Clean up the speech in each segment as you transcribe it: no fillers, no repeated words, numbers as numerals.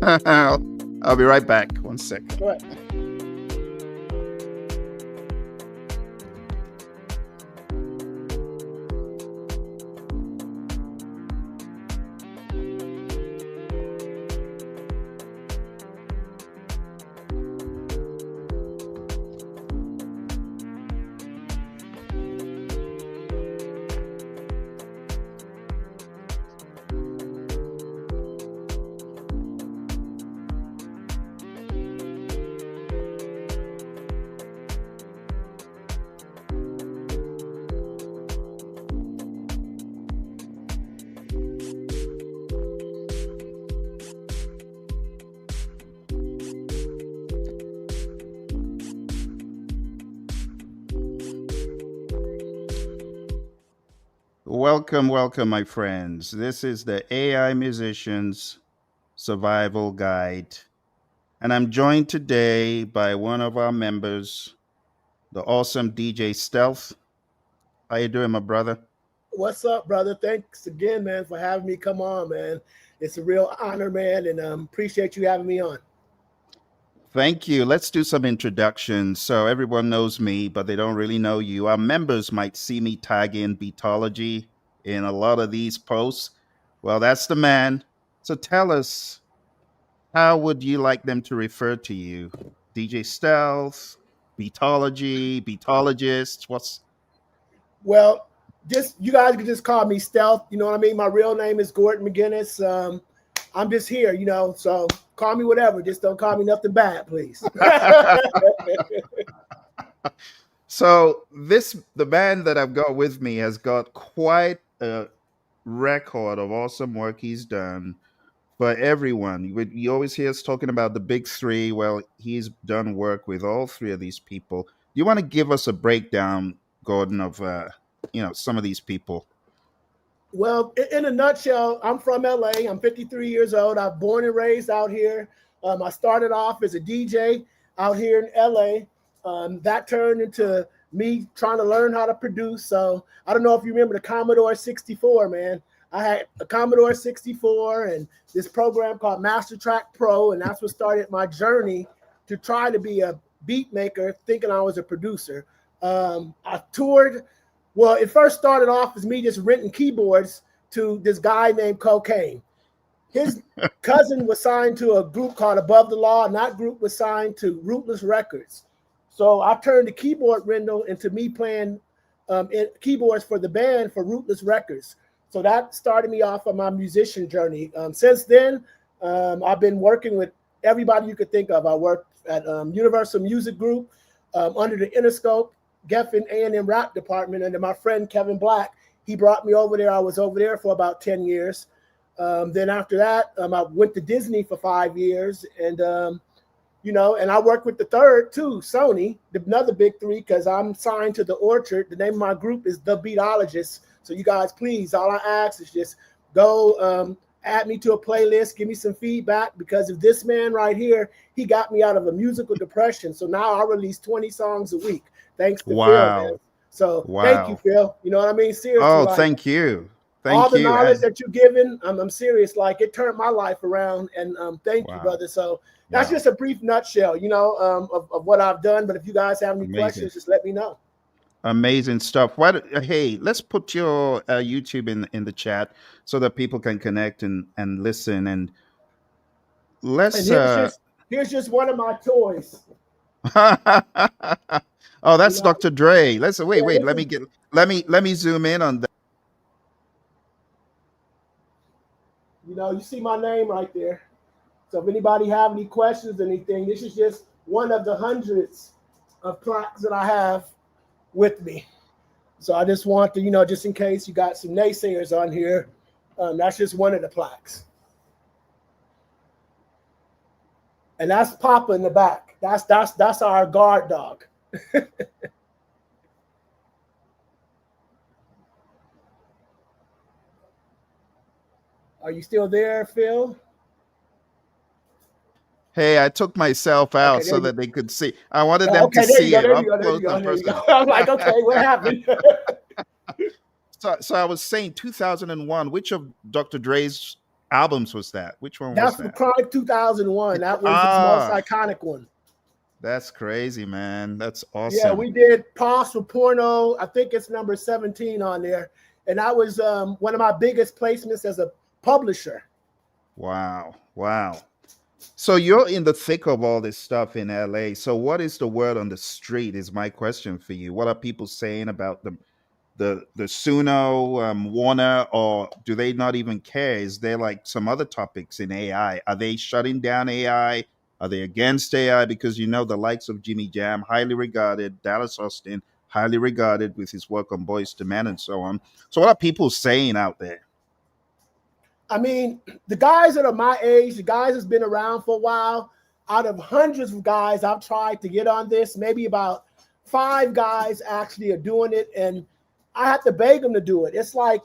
I'll be right back. One second. Go ahead. Welcome, my friends. This is the AI Musicians Survival Guide. And I'm joined today by one of our members, the awesome DJ Stealth. How you doing, my brother? What's up, brother? Thanks again, man, for having me come on, man. It's a real honor, man, and appreciate you having me on. Thank you. Let's do some introductions. So everyone knows me, but they don't really know you. Our members might see me tag in Beatology in a lot of these posts. Well, that's the man. So tell us, how would you like them to refer to you? DJ Stealth, Beatology, Beatologist? What's Well, just you guys can just call me Stealth. You know what I mean? My real name is Gordon McGinnis. I'm just here, so call me whatever. Just don't call me nothing bad, please. So the band that I've got with me has got quite a record of awesome work he's done for everyone. You always hear us talking about the big three. Well, he's done work with all three of these people. Do you want to give us a breakdown, Gordon, of some of these people? Well, in a nutshell, I'm from LA. I'm 53 years old. I'm born and raised out here. I started off as a DJ out here in LA. That turned into me trying to learn how to produce. So I don't know if you remember the Commodore 64, man. I had a Commodore 64 and this program called Master Track Pro, and that's what started my journey to try to be a beat maker, thinking I was a producer. I toured. Well, it first started off as me just renting keyboards to this guy named Cocaine. His cousin was signed to a group called Above the Law, and that group was signed to Rootless Records. So I turned the keyboard rental into me playing keyboards for the band for Rootless Records. So that started me off on my musician journey. Since then, I've been working with everybody you could think of. I worked at Universal Music Group under the Interscope Geffen A&M rap department under my friend Kevin Black. He brought me over there. I was over there for about 10 years. Then after that, I went to Disney for 5 years. And, and I worked with the third too, Sony, another big three, because I'm signed to the Orchard. The name of my group is The Beatologists. So you guys, please, all I ask is just go add me to a playlist, give me some feedback, because of this man right here, he got me out of a musical depression. So now I release 20 songs a week. Thanks to Phil, man. So thank you, Phil. You know what I mean? Seriously. Oh, thank you. All the knowledge that you're giving, I'm serious. Like, it turned my life around. And thank you, brother. So that's just a brief nutshell, of what I've done. But if you guys have any questions, just let me know. Amazing stuff. Hey, let's put your YouTube in the chat so that people can connect and listen. And let's. And here's just one of my toys. Oh, that's Dr. Dre. Let's wait. Let me zoom in on that. You see my name right there. So if anybody have any questions, anything, this is just one of the hundreds of plaques that I have with me. So I just want to, just in case you got some naysayers on here, that's just one of the plaques. And that's Papa in the back. That's our guard dog. Are you still there, Phil? Hey, I took myself out so that they could see. I wanted them to see it up close and personal. I'm like, okay, what happened? So I was saying 2001, which of Dr. Dre's albums was that? Which one was That's for that? Chronic 2001. That was his most Ah, iconic one. that's crazy, man. That's Yeah, awesome. we did Pause for Porno. I think it's number 17 on there. And that was one of my biggest placements as a publisher. Wow. Wow. So you're in the thick of all this stuff in LA. So what is the word on the street is my question for you. What are people saying about the SUNO, Warner, or do they not even care? Is there like some other topics in AI? Are they shutting down AI? Are they against AI? Because the likes of Jimmy Jam, highly regarded, Dallas Austin, highly regarded with his work on Boys to Men and so on. So what are people saying out there? I mean, the guys that are my age, the guys that's been around for a while, out of hundreds of guys I've tried to get on this, maybe about 5 guys actually are doing it. And I have to beg them to do it. It's like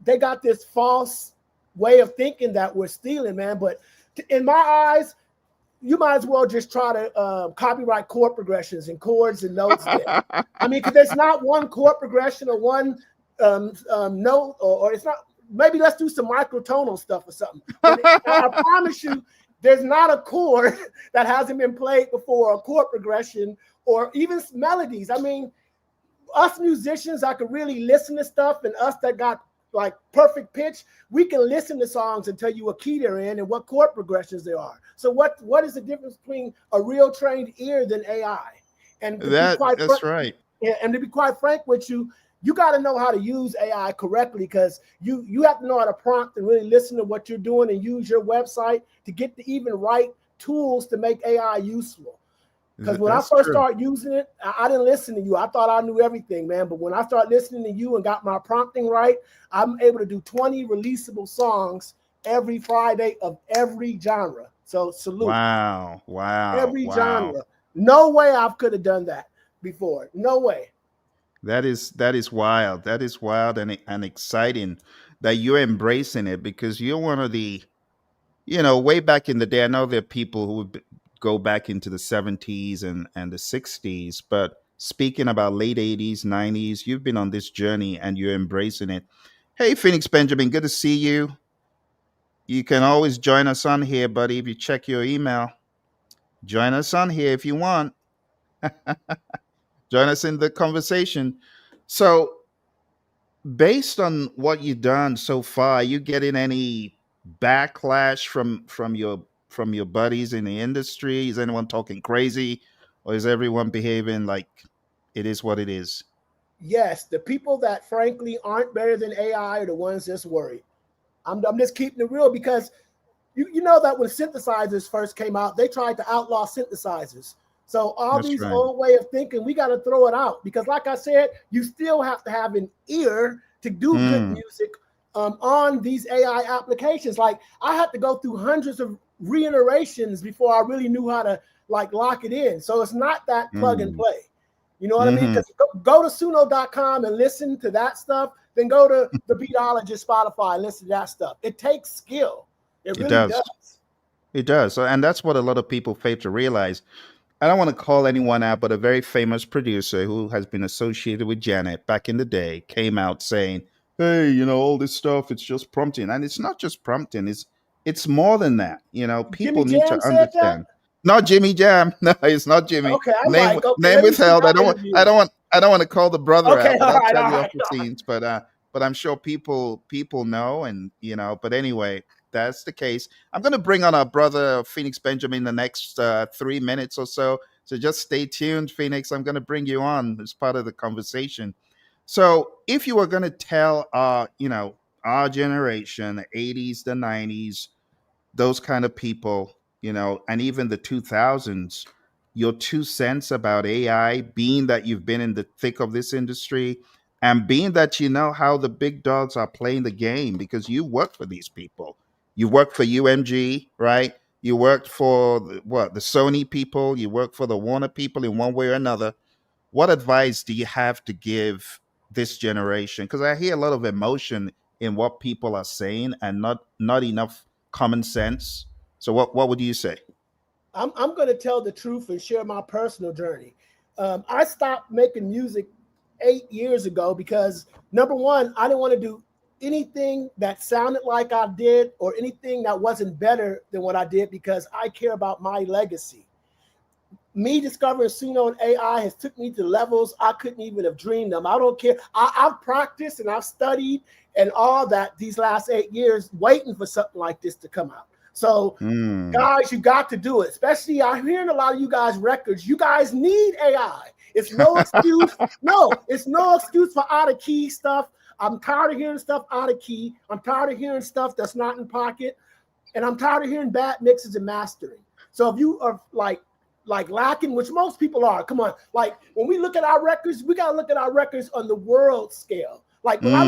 they got this false way of thinking that we're stealing, man. But in my eyes, you might as well just try to copyright chord progressions and chords and notes there. I mean, because there's not one chord progression or one note, or it's not. Maybe let's do some microtonal stuff or something. But I promise you, there's not a chord that hasn't been played before, a chord progression, or even melodies. I mean, us musicians, I could really listen to stuff, and us that got like perfect pitch, we can listen to songs and tell you what key they're in and what chord progressions they are. So what is the difference between a real trained ear than AI? And to be quite That's right. and to be quite frank with you, you got to know how to use AI correctly, because you have to know how to prompt and really listen to what you're doing and use your website to get the even right tools to make AI useful. Because when I That's first true. started using it, I didn't listen to you. I thought I knew everything, man. But when I started listening to you and got my prompting right, I'm able to do 20 releasable songs every Friday of every genre. So salute. Wow. Wow. Every Wow. genre. No way I could have done that before. No way. That is wild. That is wild and exciting that you're embracing it because you're one of the way back in the day. I know there are people who would go back into the 70s and the 60s, but speaking about late 80s, 90s, you've been on this journey and you're embracing it. Hey, Phoenix Benjamin, good to see you. You can always join us on here, buddy, if you check your email. Join us on here if you want. Join us in the conversation. So, based on what you've done so far, are you getting any backlash from your buddies in the industry? Is anyone talking crazy, or is everyone behaving like it is what it is? Yes, the people that frankly aren't better than AI are the ones that's worried. I'm just keeping it real, because you know that when synthesizers first came out, they tried to outlaw synthesizers. So all That's these right. old way of thinking, we got to throw it out, because, like I said, you still have to have an ear to do good Mm, music on these AI applications. Like, I had to go through hundreds of reiterations before I really knew how to like lock it in. So it's not that plug and mm, play. You know what I mean? hmm. Because go to suno.com and listen to that stuff, then go to the Beatologist Spotify and listen to that stuff. It takes skill. It It really does. does. It does. And that's what a lot of people fail to realize. I don't want to call anyone out, but a very famous producer who has been associated with Janet back in the day came out saying, "Hey, all this stuff, it's just prompting." And it's not just prompting, it's more than that. Jimmy People need Jam to said that. understand. Not Jimmy Jam. No, it's not Jimmy. Okay, I'm Name like, okay, name let me see withheld. I that don't want I interview. don't want I don't want to call the brother Okay, out, but all I'll right, tell all you off right, the all right. scenes. But I'm sure people know, and but anyway, that's the case. I'm going to bring on our brother Phoenix Benjamin the next 3 minutes or so. So just stay tuned, Phoenix. I'm going to bring you on as part of the conversation. So if you were going to tell our generation, the 80s, the 90s, those kind of people, and even the 2000s, your 2 cents about AI, being that you've been in the thick of this industry and being that you know how the big dogs are playing the game because you work for these people. You worked for UMG, right? You worked for the Sony people, you work for the Warner people in one way or another. What advice do you have to give this generation? Because I hear a lot of emotion in what people are saying and not enough common sense. So what would you say? I'm going to tell the truth and share my personal journey. I stopped making music 8 years ago because, number one, I didn't want to do anything that sounded like I did or anything that wasn't better than what I did because I care about my legacy. Me discovering SUNO and AI has took me to levels I couldn't even have dreamed of. I don't care. I've practiced and I've studied and all that these last 8 years waiting for something like this to come out. So Mm. guys, you got to do it. Especially I'm hearing a lot of you guys records. You guys need AI. It's no excuse. No, it's no excuse for out of key stuff. I'm tired of hearing stuff out of key. I'm tired of hearing stuff that's not in pocket. And I'm tired of hearing bad mixes and mastering. So if you are like lacking, which most people are, come on. Like when we look at our records, we gotta look at our records on the world scale. Like when Mm.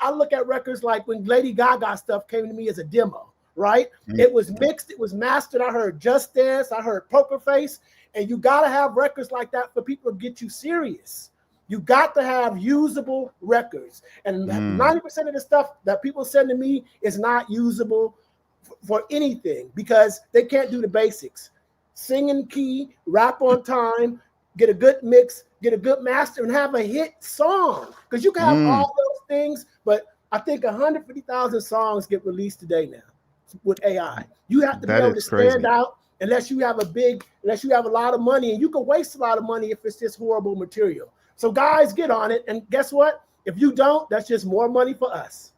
I look at records like when Lady Gaga stuff came to me as a demo, right? Mm. It was mixed, it was mastered. I heard Just Dance, I heard Poker Face, and you gotta have records like that for people to get you serious. You got to have usable records. And 90% of the stuff that people send to me is not usable for anything because they can't do the basics. Sing in key, rap on time, get a good mix, get a good master, and have a hit song. Because you can have Mm. all those things, but I think 150,000 songs get released today now with AI. You have to be That able is to stand crazy. out unless you have a lot of money, and you can waste a lot of money if it's just horrible material. So guys, get on it. And guess what? If you don't, that's just more money for us.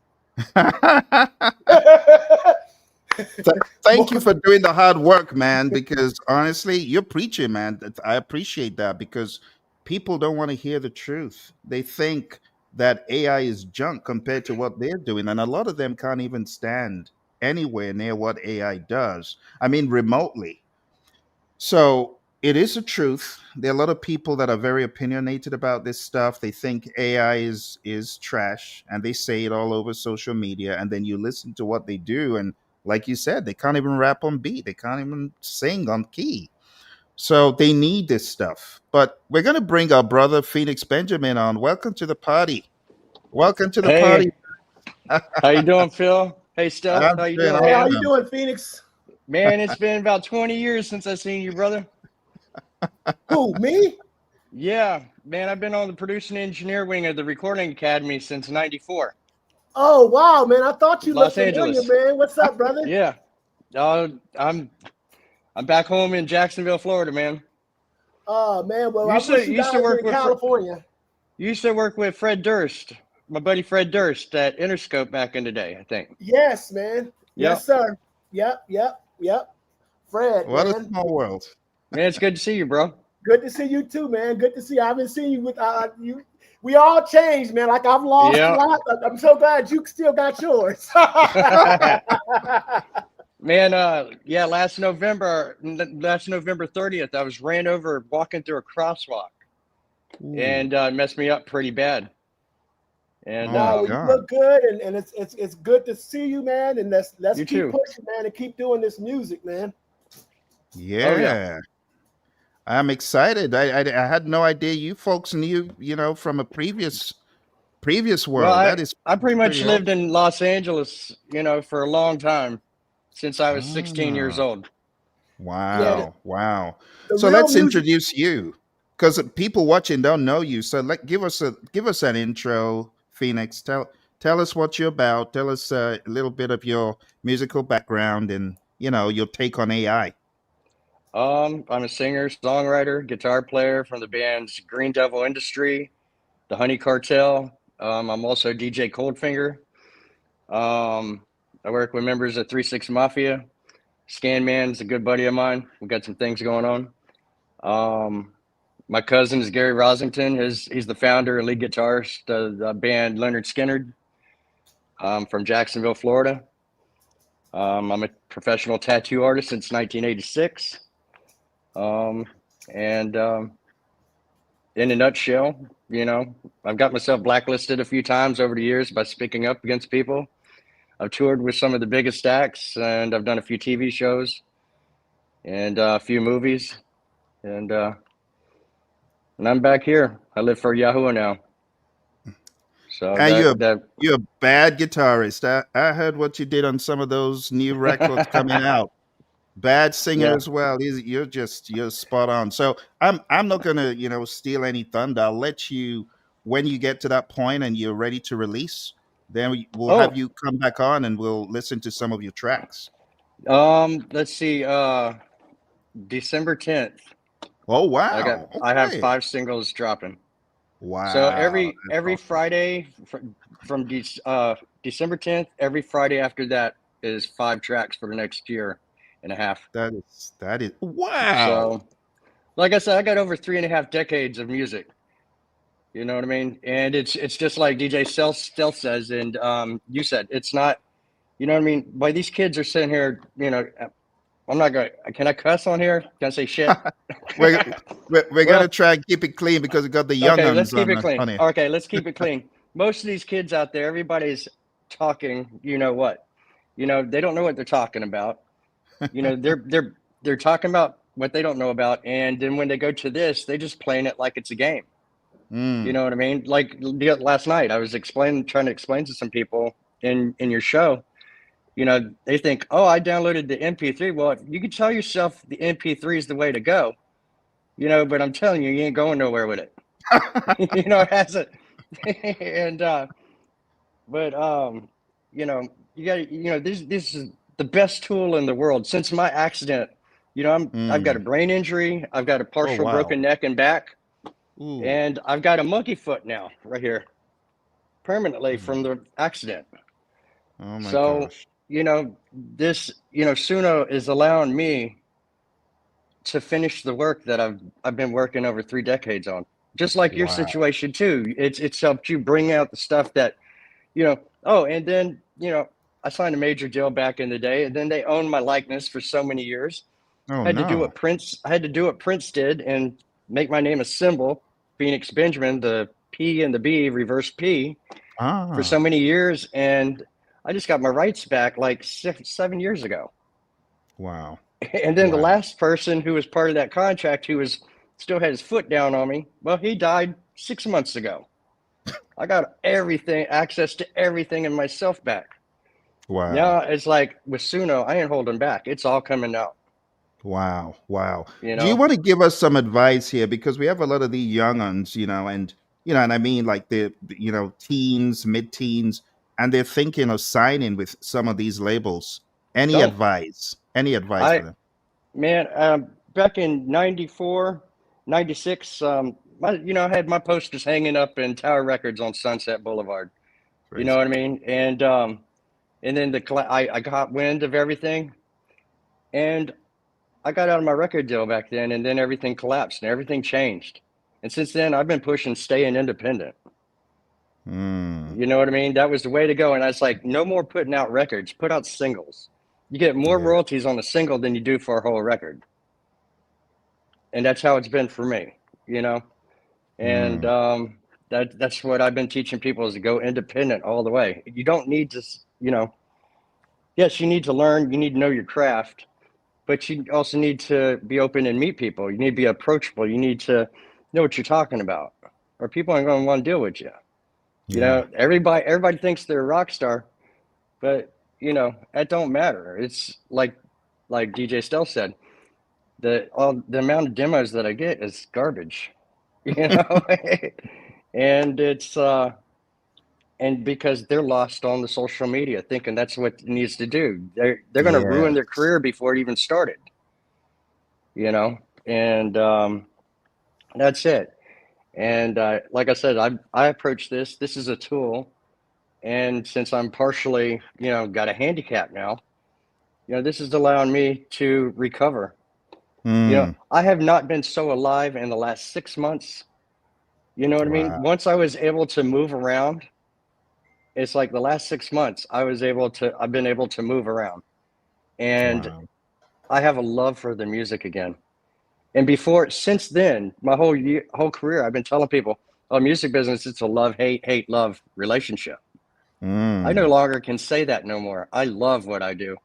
Thank you for doing the hard work, man. Because honestly, you're preaching, man. I appreciate that because people don't want to hear the truth. They think that AI is junk compared to what they're doing, and a lot of them can't even stand anywhere near what AI does. I mean, remotely. So it is a truth. There are a lot of people that are very opinionated about this stuff. They think AI is trash, and they say it all over social media. And then you listen to what they do, and like you said, they can't even rap on beat. They can't even sing on key. So they need this stuff. But we're gonna bring our brother Phoenix Benjamin on. Welcome to the party. Welcome to the party. Hey, how you doing, Phil? Hey, Steph, I'm how you doing doing, Hey, how man? you awesome. doing, Phoenix? Man, it's been about 20 years since I seen you, brother. Who, me? Yeah, man, I've been on the producing engineer wing of the Recording Academy since '94, Oh, wow, man. I thought you looked Los familiar, Angeles. man. What's up, brother? Yeah, I'm I'm back home in Jacksonville, Florida, man. Oh, man. Well, You I used to wish you you used to guys were work in with California. you used to work with Fred Durst, my buddy Fred Durst at Interscope back in the day, I think. Yes, man. Yes, Yep, sir. Yep. Fred, What a man. small world. man, it's good to see you, bro. Good to see you too, man. Good to see you. I haven't seen you with you. We all changed, man. Like I've lost a Yeah. lot. I'm so glad you still got yours. Man, yeah, last November 30th, I was ran over walking through a crosswalk Ooh. and messed me up pretty bad. And Oh my No, well, you God. look good, and it's good to see you, man. And let's you keep too. pushing, man, and keep doing this music, man. Oh, yeah. Yeah. I'm excited. I had no idea you folks knew, from a previous Well, world. I, That is I pretty much pretty lived awesome. in Los Angeles, for a long time since I was 16 years Ah, old. Yeah, wow, wow. the So real let's music. introduce you, because people watching don't know you. So give us an intro, Phoenix. Tell us what you're about. Tell us a little bit of your musical background and your take on AI. I'm a singer, songwriter, guitar player from the bands Green Devil Industry, the Honey Cartel. I'm also DJ Coldfinger. Um, I work with members of 3 6 Mafia. Scanman's a good buddy of mine. We got some things going on. Um, my cousin is Gary Rosington. He's the founder and lead guitarist of the band Leonard Skinner from Jacksonville, Florida. I'm a professional tattoo artist since 1986. Um, and in a nutshell, I've got myself blacklisted a few times over the years by speaking up against people. I've toured with some of the biggest acts, and I've done a few TV shows and a few movies, and I'm back here. I live for Yahoo now. So And you're that you're a bad guitarist. I heard what you did on some of those new records coming out. Bad singer yeah. as well. You're spot on. So I'm not gonna steal any thunder. I'll let you when you get to that point and you're ready to release. Then we'll have Oh, you come back on and we'll listen to some of your tracks. let's see. December 10th. Oh wow! I have Okay. 5 singles dropping. So Wow, that's every awesome. Friday from December 10th, every Friday after that is 5 tracks for the next year and a half. That is wow. So, like I said, I got over 3.5 decades of music. You know what I mean? And it's just like DJ Stealth says, and you said it's not. You know what I mean? Why these kids are sitting here? I'm not going. Can I cuss on here? Can I say shit? we're, we're Well, gonna try and keep it clean because we got the young okay, let's uns keep on it clean. on it. Okay, let's keep it clean. Most of these kids out there, everybody's talking. You know what? They don't know what they're talking about. They're talking about what they don't know about, and then when they go to this, they just playing it like it's a game. You Mm. know what I mean? Like last night, I was trying to explain to some people in your show. They think, oh, I downloaded the MP3. Well, you can tell yourself the MP3 is the way to go. But I'm telling you, you ain't going nowhere with it. It hasn't. and but you got this is the best tool in the world. Since my accident, I've got a Mm. brain injury, I've got a Oh partial wow. broken neck and back, Ooh. and I've got a monkey foot now right here permanently Mm. from the accident. Oh my So gosh. this SUNO is allowing me to finish the work that I've been working over 3 decades on. Just like your Wow. situation too. It's helped you bring out the stuff that Oh, and then I signed a major deal back in the day, and then they owned my likeness for so many years. Oh I had to do no. what Prince did and make my name a symbol, Phoenix Benjamin, the P and the B, reverse P, for so Ah. many years, and I just got my rights back like 7 years ago. Wow. And then the Wow. last person who was part of that contract, who was still had his foot down on me, well, he died 6 months ago. I got access to everything in myself back. Wow. Now it's like with SUNO, I ain't holding back. It's all coming out. Wow. Wow. You Do you know, want to give us some advice here? Because we have a lot of the young uns, and I mean like the teens, mid-teens, and they're thinking of signing with some of these labels. Any don't advice? Any advice for I, them? man? Back in '94, '96, I had my posters hanging up in Tower Records on Sunset Boulevard. You know Crazy. what I mean? And then I got wind of everything, and I got out of my record deal back then, and then everything collapsed and everything changed. And since then, I've been pushing staying independent. Mm. You know what I mean? That was the way to go. And I was like, no more putting out records, put out singles. You get more Yeah. royalties on a single than you do for a whole record. And that's how it's been for me, you know? And Mm. that's what I've been teaching people is to go independent all the way. You don't need to, yes, you need to learn, you need to know your craft, but you also need to be open and meet people. You need to be approachable. You need to know what you're talking about, or people aren't going to want to deal with you. Yeah. Everybody thinks they're a rock star, but that don't matter. It's like DJ Stealth said, the amount of demos that I get is garbage, you know, and it's and because they're lost on the social media, thinking that's what it needs to do. They're going to ruin their Yes. career before it even started, and that's it. And like I said, I approach this. This is a tool, and since I'm partially, got a handicap now, this is allowing me to recover. Mm. I have not been so alive in the last 6 months. You know what I mean? Wow. Once I was able to move around, it's like the last 6 months I've been able to move around. And Wow. I have a love for the music again. And since then, my whole career, I've been telling people, oh, music business, it's a love, hate, love relationship. I no Mm. longer can say that no more. I love what I do.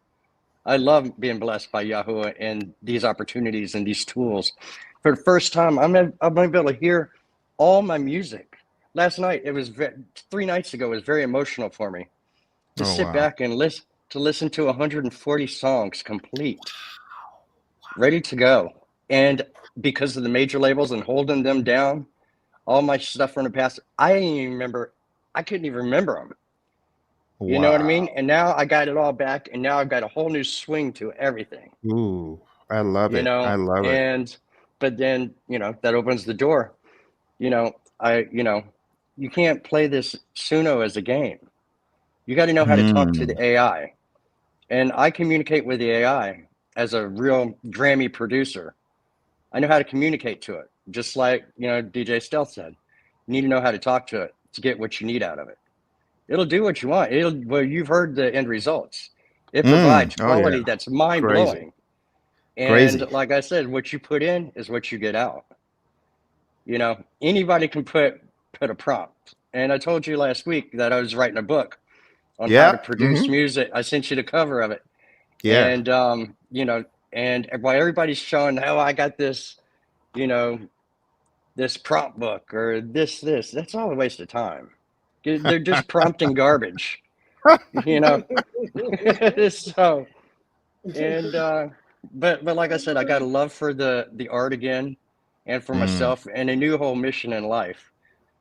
I love being blessed by Yahoo and these opportunities and these tools. For the first time, I'm able to hear all my music. Last night, 3 nights ago, it was very emotional for me to Oh sit wow. back and listen to 140 songs complete, ready to go. And because of the major labels and holding them down, all my stuff from the past, I couldn't even remember them. You know what I mean? Wow. And now I got it all back, and now I've got a whole new swing to everything. Ooh, I love You it. I know, love it. and but then that opens the door. You know, I you can't play this SUNO as a game. You got to know how to talk to Mm. the AI, and I communicate with the AI as a real Grammy producer. I know how to communicate to it, just like DJ Stealth said. You need to know how to talk to it to get what you need out of it. It'll do what you want. Well, you've heard the end results. It provides Oh yeah. quality that's mind Crazy. blowing. And Crazy. like I said, what you put in is what you get out. Anybody can put a prompt. And I told you last week that I was writing a book on how to Yeah. produce music. I sent you the cover of it. Yeah. And and while everybody's showing how I got this, this prompt book or that's all a waste of time. They're just prompting garbage, you know. So and but like I said, I got a love for the art again, and for Mm. myself, and a new whole mission in life.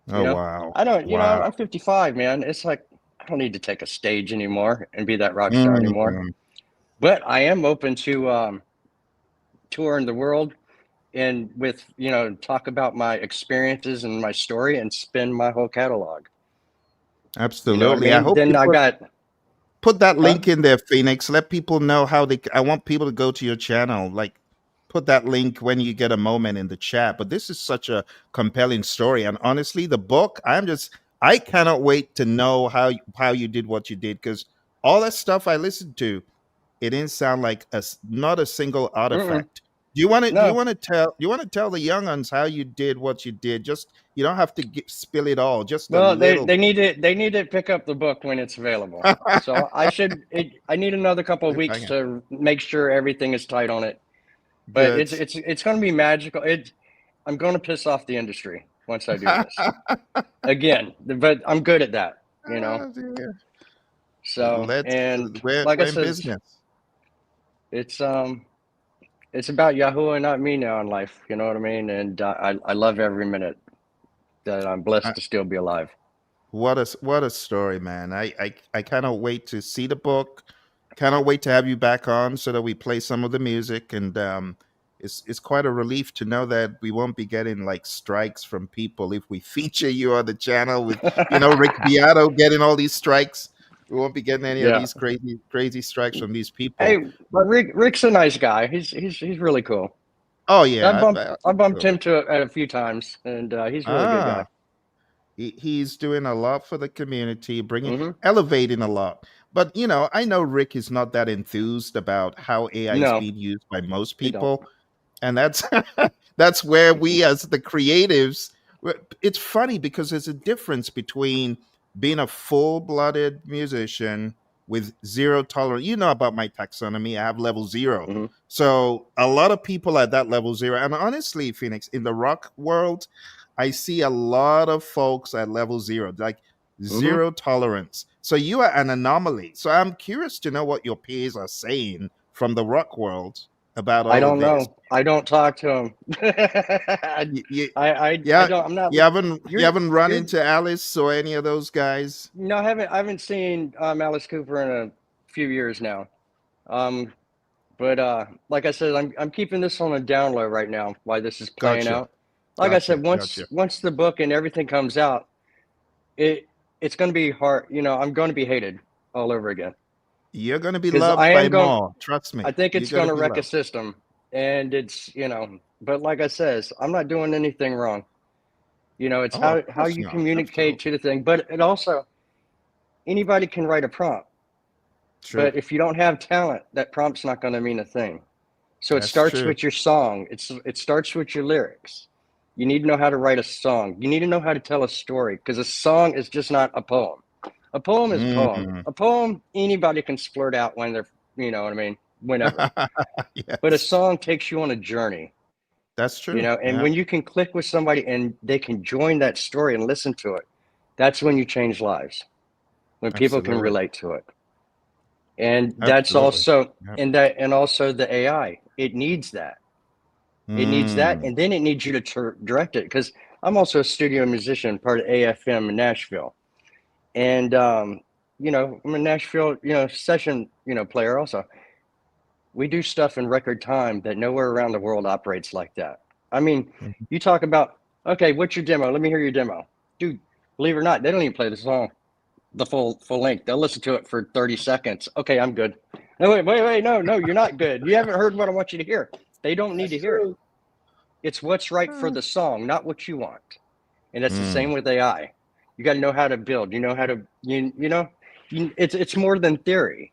You Oh know, wow. I don't. Wow. I'm 55, man. It's like I don't need to take a stage anymore and be that rock star anymore. Mm. But I am open to touring the world and with talk about my experiences and my story and spin my whole catalog. You know what I Absolutely. I mean? hope Then you I got put that huh? link in there, Phoenix. Let people know how they. I want people to go to your channel. Like, put that link when you get a moment in the chat. But this is such a compelling story, and honestly, the book. I cannot wait to know how you did what you did, because all that stuff I listened to, it didn't sound like not a single Mm-mm. artifact. Do you No. want to tell the young ones how you did what you did? Just you don't have to spill it all. Just a Well, little they need to pick up the book when it's available. So I need another couple of bit. weeks to make sure everything is tight on it. But Good. it's going to be magical. I'm going to piss off the industry once I do this again. But I'm good at that, you know. Ah, dear. So and like I We're in said, business. it's it's about Yahoo and not me now in life. You know what I mean? And I love every minute that I'm blessed Uh, to still be alive. what a story, man. I cannot wait to see the book. Cannot wait to have you back on so that we play some of the music. And it's quite a relief to know that we won't be getting like strikes from people if we feature you on the channel with Rick Beato getting all these strikes. We won't be getting any of Yeah. these crazy strikes from these Hey, people. But Rick's a nice guy. He's really cool. oh I yeah, bumped I I think bumped so. him to a few times, and he's a really good guy. Ah, he's doing a lot for the community, bringing Hmm. elevating a lot. But I know Rick is not that enthused about how AI is No, being used by most he don't. people, and that's that's where we as the creatives. It's funny because there's a difference between being a full-blooded musician with zero tolerance. You know about my taxonomy. I have level 0. Hmm. So a lot of people at that level 0, and honestly, Phoenix, in the rock world, I see a lot of folks at level 0, like Hmm. zero tolerance. So you are an anomaly. So I'm curious to know what your peers are saying from the rock world about I all of don't this. know. I don't talk to him. I, You, you, I yeah, don't. I'm not. you haven't run You're. into Alice or any of those guys. No, I haven't seen Alice Cooper in a few years now. Um, but like I said, I'm keeping this on a down low right now while this is playing Gotcha, out. Like I said, gotcha. once the book and everything comes out, it's going to be hard. I'm going to be hated all over again You're gonna be because loved by more. Trust I me, think you're it's gonna going to be wreck a loved. system, and but like I says, I'm not doing anything wrong. It's Oh, of how course you not. communicate to Absolutely the thing, but it also anybody can write a prompt, true. but if you don't have talent, that prompt's not going to mean a thing. So it That's starts true. with your song. It starts with your lyrics. You need to know how to write a song. You need to know how to tell a story because a song is just not a poem. A poem is a poem. Mm. A poem anybody can splurt out when they're, you know what I mean, whenever. But a Yes, song takes you on a journey, that's true. and Yeah, when you can click with somebody and they can join that story and listen to it, that's when you change lives. When people can absolutely, relate to it. And that's absolutely. also Yep. and also the AI. It needs that. It needs that, Mm. and then it needs you to direct it. Because I'm also a studio musician, part of AFM in Nashville, and I'm a Nashville, session, player also. We do stuff in record time that nowhere around the world operates like that. I mean, Mhm. you talk about, okay, what's your demo? Let me hear your demo. Dude, believe it or not, they don't even play the song the full length. They'll listen to it for 30 seconds. Okay, I'm good. No, wait, no, you're not good. You haven't heard what I want you to hear. They don't need That's to hear it. true. It's what's right for the song, not what you want. And that's the same Mm, with AI. You got to know how to build. You know how to, it's more than theory.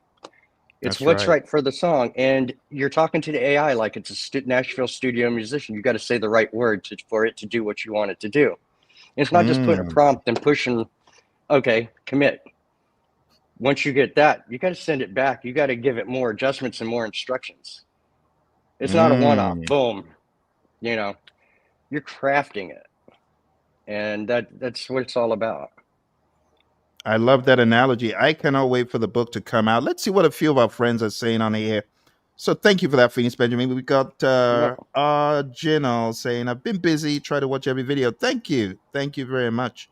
It's that's what's right. right for the song. And you're talking to the AI like it's a Nashville studio musician. You got to say the right word for it to do what you want it to do. It's not just putting a Mm, prompt and pushing, okay, commit. Once you get that, you got to send it back. You got to give it more adjustments and more instructions. It's not a one-off, mm. boom. You're crafting it, and that's what it's all about. I love that analogy. I cannot wait for the book to come out. Let's see what a few of our friends are saying on the air. So thank you for that, Phoenix Benjamin. We got Well, Jinal saying, I've been busy, try to watch every video. Thank you. Thank you very much.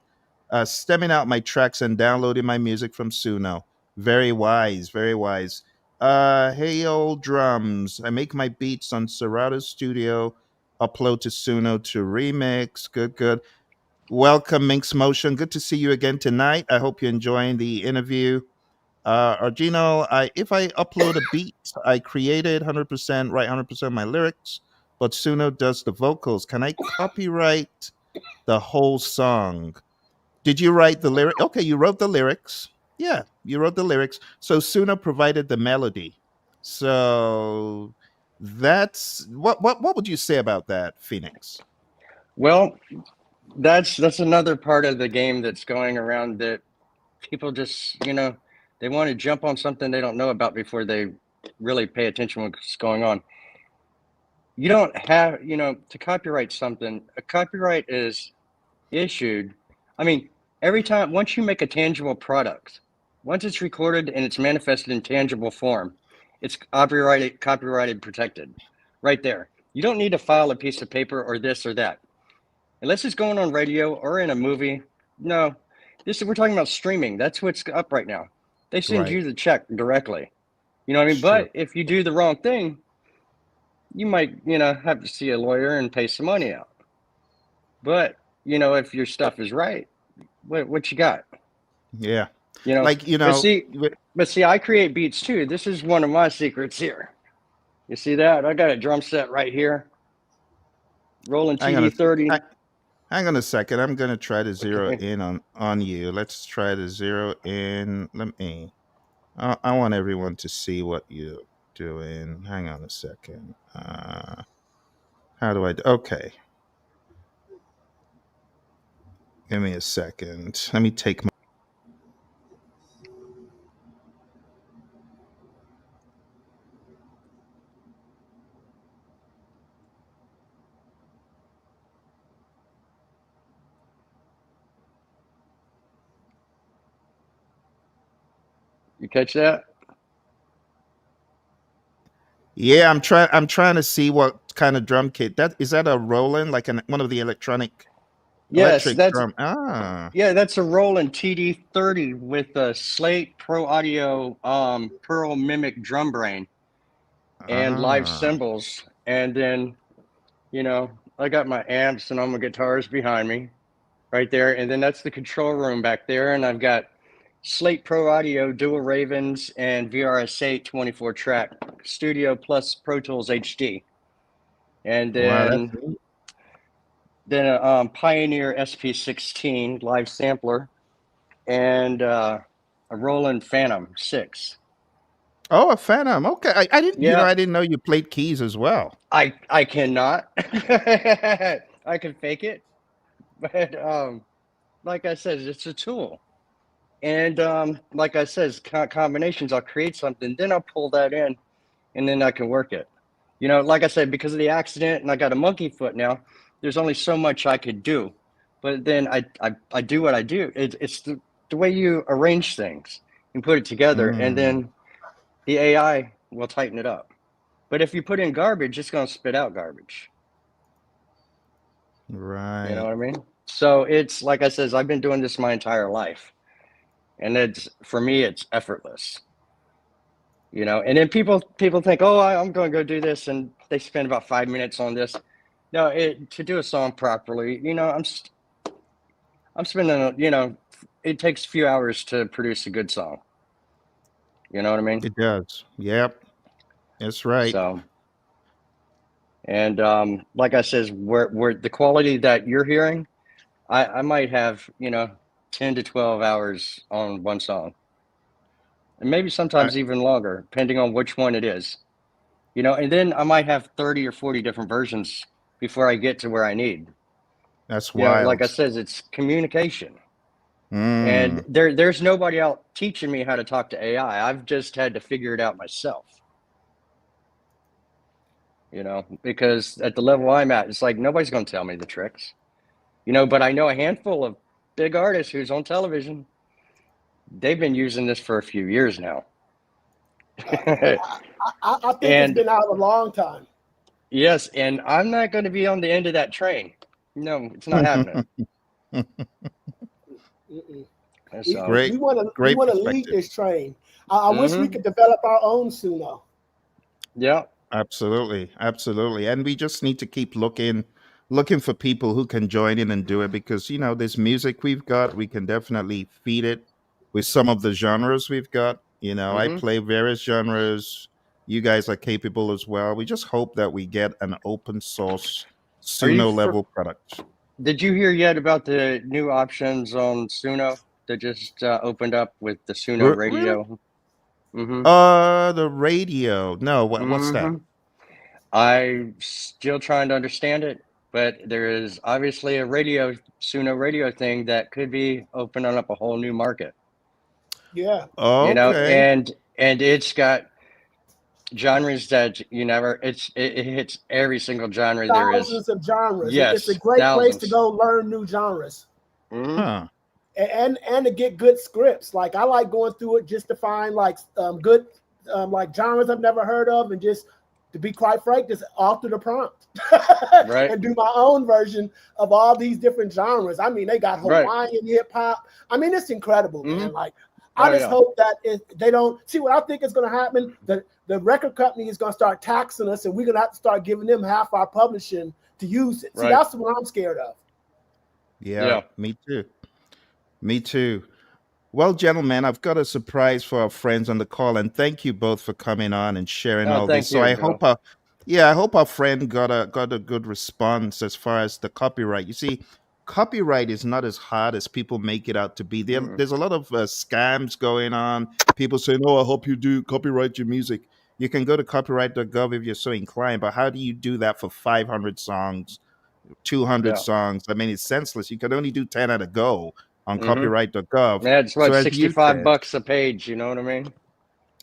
Stemming out my tracks and downloading my music from Suno. Very wise, very wise. Hey old drums. I make my beats on Serato Studio, upload to Suno to remix. Good, good. Welcome, Minx Motion. Good to see you again tonight. I hope you're enjoying the interview. Argino, if I upload a beat I created 100%, write 100% of my lyrics, but Suno does the vocals, can I copyright the whole song? Did you write the lyric? Okay, you wrote the lyrics. Yeah, you wrote the lyrics. So Suno provided the melody. So that's what would you say about that, Phoenix? well, that's another part of the game that's going around that people just, they want to jump on something they don't know about before they really pay attention to what's going on. You don't have, to copyright something. A copyright is issued. I mean, every time, once you make a tangible product, once it's recorded and it's manifested in tangible form, it's copyrighted, protected, right there. You don't need to file a piece of paper or this or that, unless it's going on radio or in a movie. No, we're talking about streaming. That's what's up right now. They send Right. you the check directly. You know what I mean? Sure. But if you do the wrong thing, you might, have to see a lawyer and pay some money out. But if your stuff is right, what you got? Yeah. You know, Like, you but know, see, but see, I create beats too. This is one of my secrets here. You see that? I got a drum set right here, rolling hang on a TD-30. hang, hang on a second. I'm gonna try to zero Okay. in on you. Let's try to zero in. Let me. I want everyone to see what you're doing. Hang on a second. How do I? Okay, give me a second. Let me take my. You catch that? Yeah, I'm trying. I'm trying to see what kind of drum kit that is. That a Roland, like one of the Yes, electric that's drum. Ah, yeah, that's a Roland TD-30 with a Slate Pro Audio Pearl Mimic drum brain and live ah. cymbals. And then, I got my amps and all my guitars behind me right there. And then that's the control room back there. And I've got Slate Pro Audio, Dual Ravens, and VRS8 24 track Studio plus Pro Tools HD. And Wow, that's then a Pioneer SP16 live sampler and a Roland Phantom 6. oh, a Phantom. Okay, I didn't. Yeah, I didn't know you played keys as well. I cannot. I can fake it, but like I said, it's a tool. And like I said, combinations. I'll create something, then I'll pull that in, and then I can work it. Like I said, because of the accident, and I got a monkey foot now. There's only so much I could do, but then I do what I do. It's the way you arrange things and put it together, and Mm, then the AI will tighten it up. But if you put in garbage, it's going to spit out garbage. You know right. what I mean? So it's like I says, I've been doing this my entire life. and it's for me, it's effortless. And then people think, oh, I'm going to go do this, and they spend about 5 minutes on this. No, to do a song properly, I'm spending, it takes a few hours to produce a good song. You know what I mean? It does. Yep. That's right. So, and like I says, where the quality that you're hearing, I might have 10 to 12 hours on one song, and maybe I, sometimes even longer, depending on which one it is. And then I might have 30 or 40 different versions before I get to where I need. that's Like I wild. says, it's communication. And Mm, there's nobody out teaching me how to talk to AI. I've just had to figure it out myself. Because at the level I'm at, it's like nobody's going to tell me the tricks. But I know a handful of big artists who's on television. They've been using this for a few years now. I think it's And been out a long time. yes, and I'm not going to be on the end of that train. No, it's not happening. Mm-mm. So, great, We want to great lead perspective. this train. I wish we could develop our own SUNO. yeah, Absolutely, absolutely. And we just need to keep looking for people who can join in and do it because this music we've got, we can definitely feed it with some of the genres we've got. I hmm play various genres. You guys are capable as well. We just hope that we get an open source Are you Suno level product. Did you hear yet about the new options on Suno that just opened up with the Suno Really? radio? Mm-hmm. The radio. No, what's that? Mm-hmm. I'm still trying to understand it, but there is obviously a Suno radio thing that could be opening up a whole new market. Yeah. Okay. And it's got genres that it hits every single genre there is. Thousands of genres. It's a Yes, great place to thousands. go learn new genres. Mm-hmm. Huh. And to get good scripts. Like I like going through it just to find like good like genres I've never heard of, and just to be quite frank, just alter the prompt Right, and do my own version of all these different genres. I mean, they got right. Hawaiian hip hop. I mean, it's incredible, man. Mm-hmm. Like I Oh just yeah, hope that if they don't see what I think is going to happen, the record company is going to start taxing us, and we're going to have to start giving them half our publishing to use it. See, right. that's what I'm scared of. Yeah, Yeah. me too. Me too. Well, gentlemen, I've got a surprise for our friends on the call, and thank you both for coming on and sharing No, all this. thank So you, I Joe. hope yeah, I hope our friend got a good response as far as the copyright. You see, copyright is not as hard as people make it out to be. Mm-mm. There's a lot of scams going on. People saying, "Oh, I hope you do copyright your music." You can go to copyright.gov if you're so inclined, but how do you do that for 500 songs? 200 Yeah. songs. I mean, it's senseless. You can only do 10 at a go on Mm-hmm. copyright.gov. Yeah, it's So what, as you 65 said, bucks a page, you know what I mean?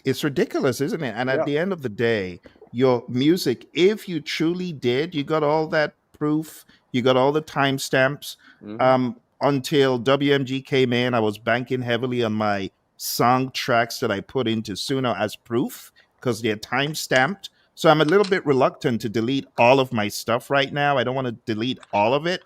it's ridiculous, isn't it? And at Yeah. the end of the day, your music, if you truly did, you got all that proof, you got all the timestamps. Mm-hmm. Until WMG came in, I was banking heavily on my song tracks that I put into Suno as proof because they're time stamped. So I'm a little bit reluctant to delete all of my stuff right now. I don't want to delete all of it,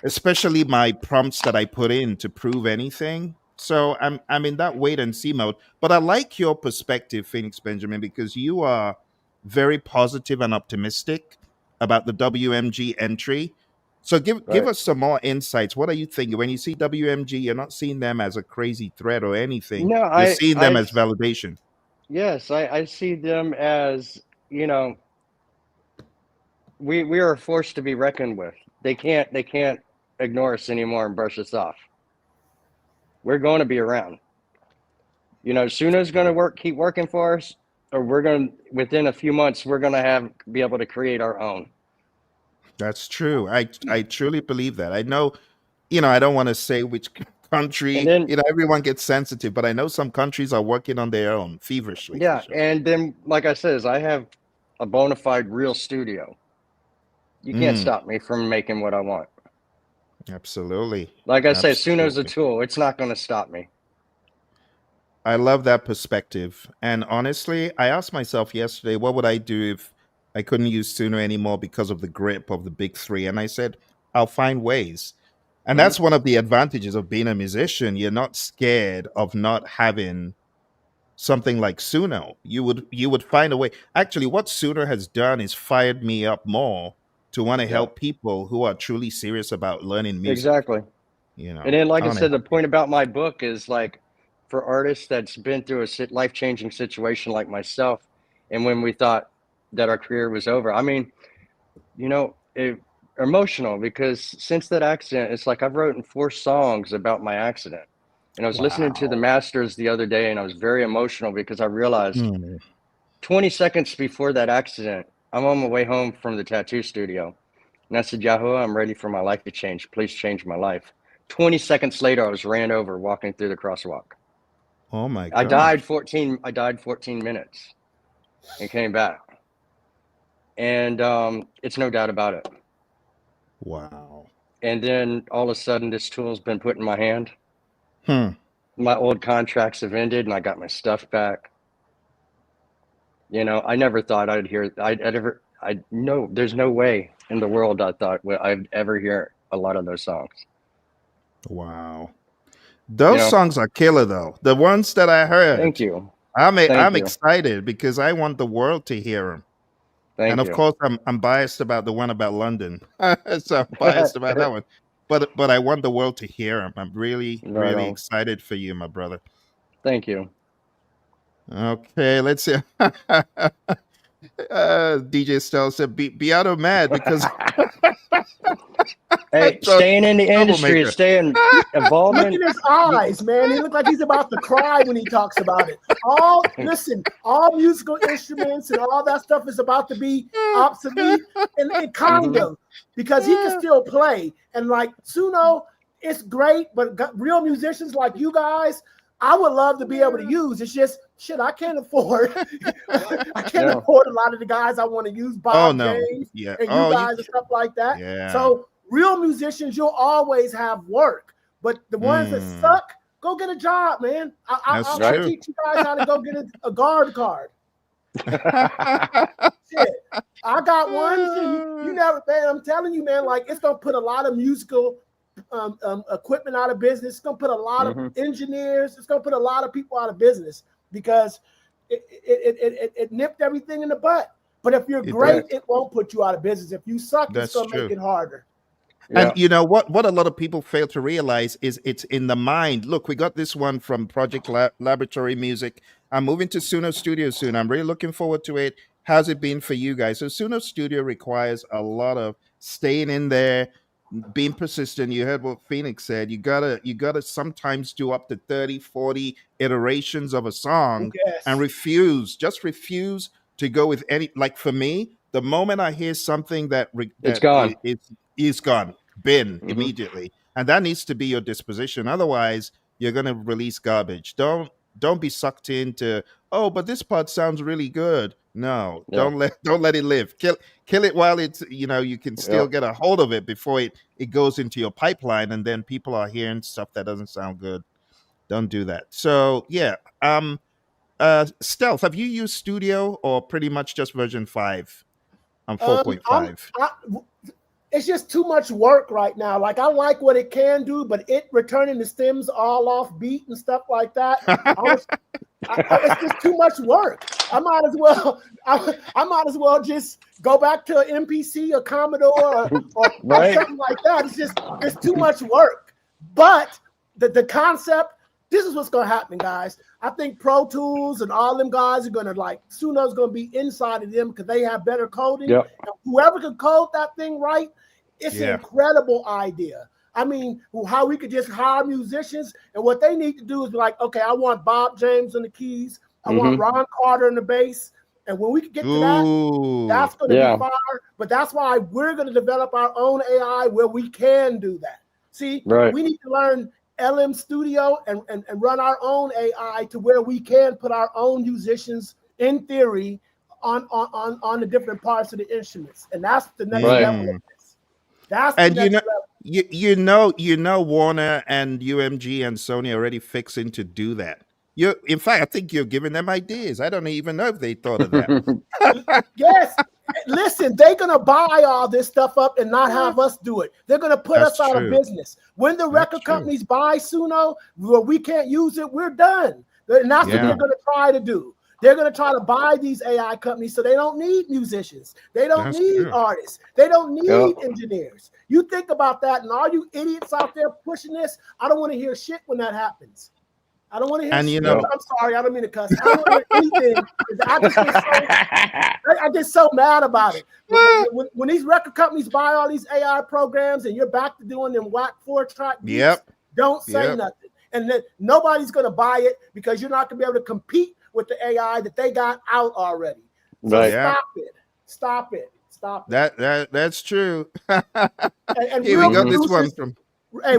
especially my prompts that I put in to prove anything. So I'm in that wait and see mode. But I like your perspective, Phoenix Benjamin, because you are very positive and optimistic about the WMG entry. So give Right. us some more insights. What are you thinking when you see WMG? You're not seeing them as a crazy threat or anything. No, You're seeing them as validation. yes, I see them as, you know, we are a force to be reckoned with. They can't ignore us anymore and brush us off. We're going to be around. Suna's going to keep working for us, or we're going to, within a few months, we're going to be able to create our own. That's true. I truly believe that. I know, I don't want to say which And country, then, everyone gets sensitive, but I know some countries are working on their own feverishly for yeah, sure. and then, like I says, I have a bona fide real studio. You can't Mm, stop me from making what I want. absolutely. Like I say, Suno's a Absolutely. tool. It's not going to stop me. I love that perspective. And honestly, I asked myself yesterday, what would I do if I couldn't use Suno anymore because of the grip of the big three? And I said, I'll find ways. And that's one of the advantages of being a musician. You're not scared of not having something like Suno. You would find a way. Actually, what Suno has done is fired me up more to want to Yeah, help people who are truly serious about learning music. exactly. You And know, then, like I I want to said, the help point people. about my book is like for artists that's been through a life-changing situation like myself, and when we thought that our career was over. I mean, emotional because since that accident, it's like I've written 4 songs about my accident. And I was listening to the Wow. masters the other day, and I was very emotional because I realized Hmm. 20 seconds before that accident, I'm on my way home from the tattoo studio. And I said, Yahuwah, I'm ready for my life to change. Please change my life. 20 seconds later, I was ran over walking through the crosswalk. Oh my I died gosh. 14. I died 14 minutes and came back. And it's no doubt about it. Wow. And then all of a sudden, this tool's been put in my hand. Hmm. My old contracts have ended, and I got my stuff back. I never thought I'd ever. I know there's no way in the world I thought I'd ever hear a lot of those songs. Wow. You Those know, songs are killer though. The ones that I thank heard, you, thank I'm you, excited because I want the world to hear them. And thank of you. course, I'm biased about the one about London, so I'm biased about that one. But I want the world to hear them. I'm really Right really on. excited for you, my brother. Thank you. Okay, let's see. DJ Stell said, "Be out of mad because I Hey, thought staying in the industry is troublemaker." staying Look at involvement. his You, eyes, man. He looked like he's about to cry when he talks about it. All musical instruments and all that stuff is about to be obsolete, and it kind mm-hmm. of because he can still play. And like Suno, it's great, but real musicians like you guys, I would love to be able to use. It's just shit, I can't afford. I can't No, afford a lot of the guys I want to use, Oh Bob no, James yeah. and you Oh, guys and stuff like that. yeah. So real musicians, you'll always have work. But the ones that Mm, suck, go get a job, man. that's I'll right? true. teach you guys how to go get a guard card. Shit, I got one. Shit, you never, man. I'm telling you, man. Like it's gonna put a lot of musical equipment out of business. It's gonna put a lot of Mm-hmm. engineers. It's gonna put a lot of people out of business because it nipped everything in the butt. But if you're It did. great, it won't put you out of business. If you suck, it's That's gonna make true. it harder. And Yeah. you know what a lot of people fail to realize is it's in the mind. Look, we got this one from Project Laboratory Music. I'm moving to Suno Studio soon. I'm really looking forward to it. How's it been for you guys? So Suno Studio requires a lot of staying in there, being persistent. You heard what Phoenix said. You gotta sometimes do up to 30, 40 iterations of a song and Yes. just refuse to go with any. Like for me, the moment I hear something It's gone. is gone, bin Mm-hmm. immediately, and that needs to be your disposition. Otherwise, you're gonna release garbage. Don't be sucked into, oh, but this part sounds really good. No, Yeah. don't let it live. Kill it while it's, you can Yeah. still get a hold of it before it goes into your pipeline, and then people are hearing stuff that doesn't sound good. Don't do that. So yeah. Stealth, have you used Studio or pretty much just version 5 on Um, I'm 4.5? I, it's just too much work right now. Like I like what it can do, but it returning the stems all off beat and stuff like that. I was, it's just too much work. I might as well, I might as well just go back to an MPC or Commodore or Right. something like that. It's too much work. But the concept, this is what's gonna happen, guys. I think Pro Tools and all them guys are gonna like Suno's gonna be inside of them because they have better coding. Yep. And whoever can code that thing right, it's an Yeah. incredible idea. I mean, how we could just hire musicians, and what they need to do is be like, okay, I want Bob James on the keys, I want Mm-hmm. Ron Carter on the bass, and when we can get to that, Ooh. that's going to be Yeah. fire. But that's why we're going to develop our own AI where we can do that. See, Right. we need to learn LM Studio and run our own AI to where we can put our own musicians in theory on the different parts of the instruments, and that's the next Right. level of this. That's the And next level. you know Warner and UMG and Sony already fixing to do that. In fact, I think you're giving them ideas. I don't even know if they thought of that. Yes, Listen, they're gonna buy all this stuff up and not have us do it. They're gonna put That's us out of true. business. When the That's record true. companies buy SUNO, where we can't use it, we're done. And that's what Yeah. they're gonna try to do. They're gonna try to buy these AI companies so they don't need musicians. They don't That's need true. artists. They don't need Yep. engineers. You think about that, and all you idiots out there pushing this, I don't want to hear shit when that happens. I don't want to hear. And you shit. know, I'm sorry, I don't mean to cuss. I don't want to hear anything. I get so mad about it. When these record companies buy all these AI programs and you're back to doing them whack 4-track beats, Yep. don't say Yep. nothing. And then nobody's going to buy it because you're not going to be able to compete with the AI that they got out already. So Right. Yeah. stop it. Stop it. Stop it. That's true. And Here we real go. This one producers, from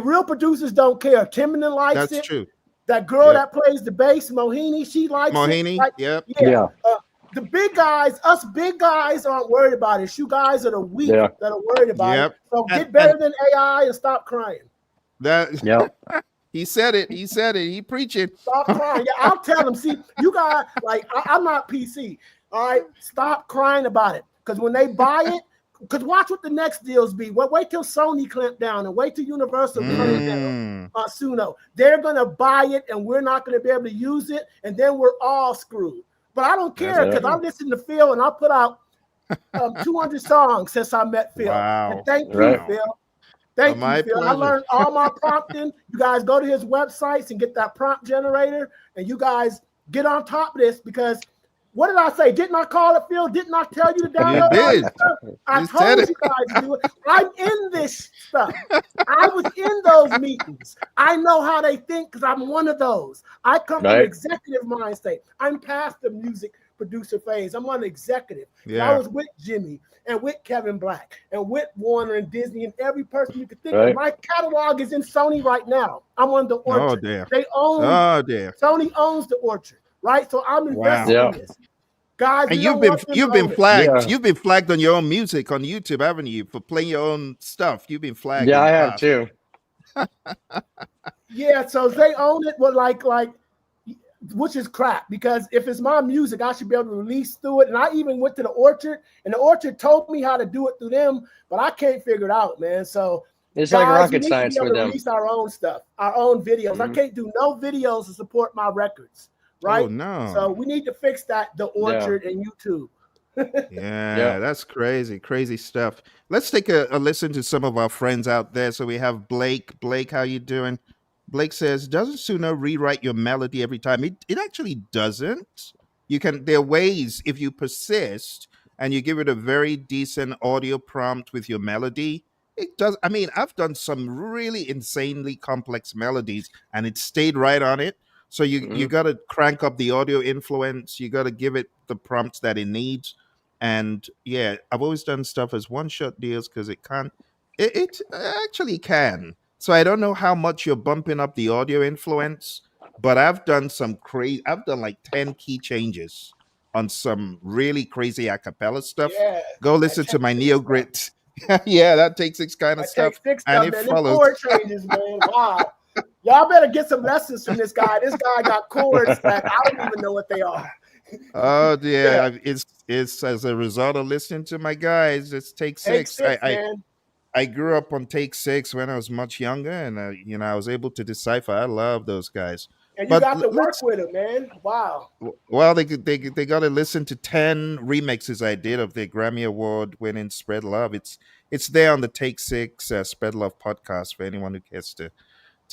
real producers don't care. Timbaland likes that's it. true. That girl Yep. that plays the bass, Mohini, she likes Mohini. it. Like, Yep. yeah. The big guys, us big guys aren't worried about it. You guys are the weak Yeah. that are worried about Yep. it. So And- get better than AI and stop crying. That Yep. he said it. He said it. He preaching. Stop crying. Yeah, I'll tell them. See, you guys, like, I'm not PC. All right, stop crying about it. Because when they buy it, because watch what the next deals be. Wait till Sony clamp down and wait till Universal clamp down on SUNO. They're gonna buy it and we're not gonna be able to use it, and then we're all screwed. But I don't care because I listen to Phil and I put out 200 songs since I met Phil. Wow. And thank you, Right. Phil. Thank My you, Phil. I pleasure. learned all my prompting. You guys go to his websites and get that prompt generator, and you guys get on top of this because what did I say? Didn't I call it, Phil? Didn't I tell you to download all did. this stuff? I You said told it. you guys to do it. I'm in this stuff. I was in those meetings. I know how they think because I'm one of those. I come from Right. executive mind state. I'm past the music producer phase. I'm on executive. Yeah. I was with Jimmy and with Kevin Black and with Warner and Disney and every person you could think Right. of. My catalog is in Sony right now. I'm on the Oh Orchard. dear. They own Oh dear. Sony owns the Orchard, right? So I'm invested Wow. in this. Guys, And we you've don't been want them you've to been own it. flagged. Yeah. You've been flagged on your own music on YouTube, haven't you? For playing your own stuff. You've been flagged. Yeah, in I the have past. too. Yeah, so they own it, but like, which is crap because if it's my music, I should be able to release through it. And I even went to the Orchard, and the Orchard told me how to do it through them, but I can't figure it out, man. So It's like guys, we rocket need to science be able with to them. release our own stuff, our own videos. I Mhm. can't do no videos to support my records, right? Oh no. So we need to fix that. The Orchard and YouTube. Yeah, that's crazy stuff. Let's take a listen to some of our friends out there. So we have Blake. Blake, how you doing? Blake says, doesn't Suno rewrite your melody every time? It actually doesn't. You can, there are ways if you persist and you give it a very decent audio prompt with your melody. It does. I mean, I've done some really insanely complex melodies and it stayed right on it. So you got to crank up the audio influence. You got to give it the prompts that it needs. And yeah, I've always done stuff as one shot deals because it can. It actually can. So I don't know how much you're bumping up the audio influence, but I've done some crazy. I've done like 10 key changes on some really crazy acapella stuff. Yeah, Go listen to my Neo Grit. Yeah, that takes six kind of that stuff, takes six and stuff, it man. Them follows. chord changes, man. Wow. Y'all better get some lessons from this guy. This guy got chords that I don't even know what they are. Oh Yeah. yeah, it's as a result of listening to my guys. It's take Take six. six, man. I grew up on Take Six when I was much younger, and you know I was able to decipher. I love those guys. And you But got to work let's with him, man. Wow. well, they got to listen to 10 remixes I did of the Grammy Award winning "Spread Love." It's there on the Take Six Spread Love podcast for anyone who cares to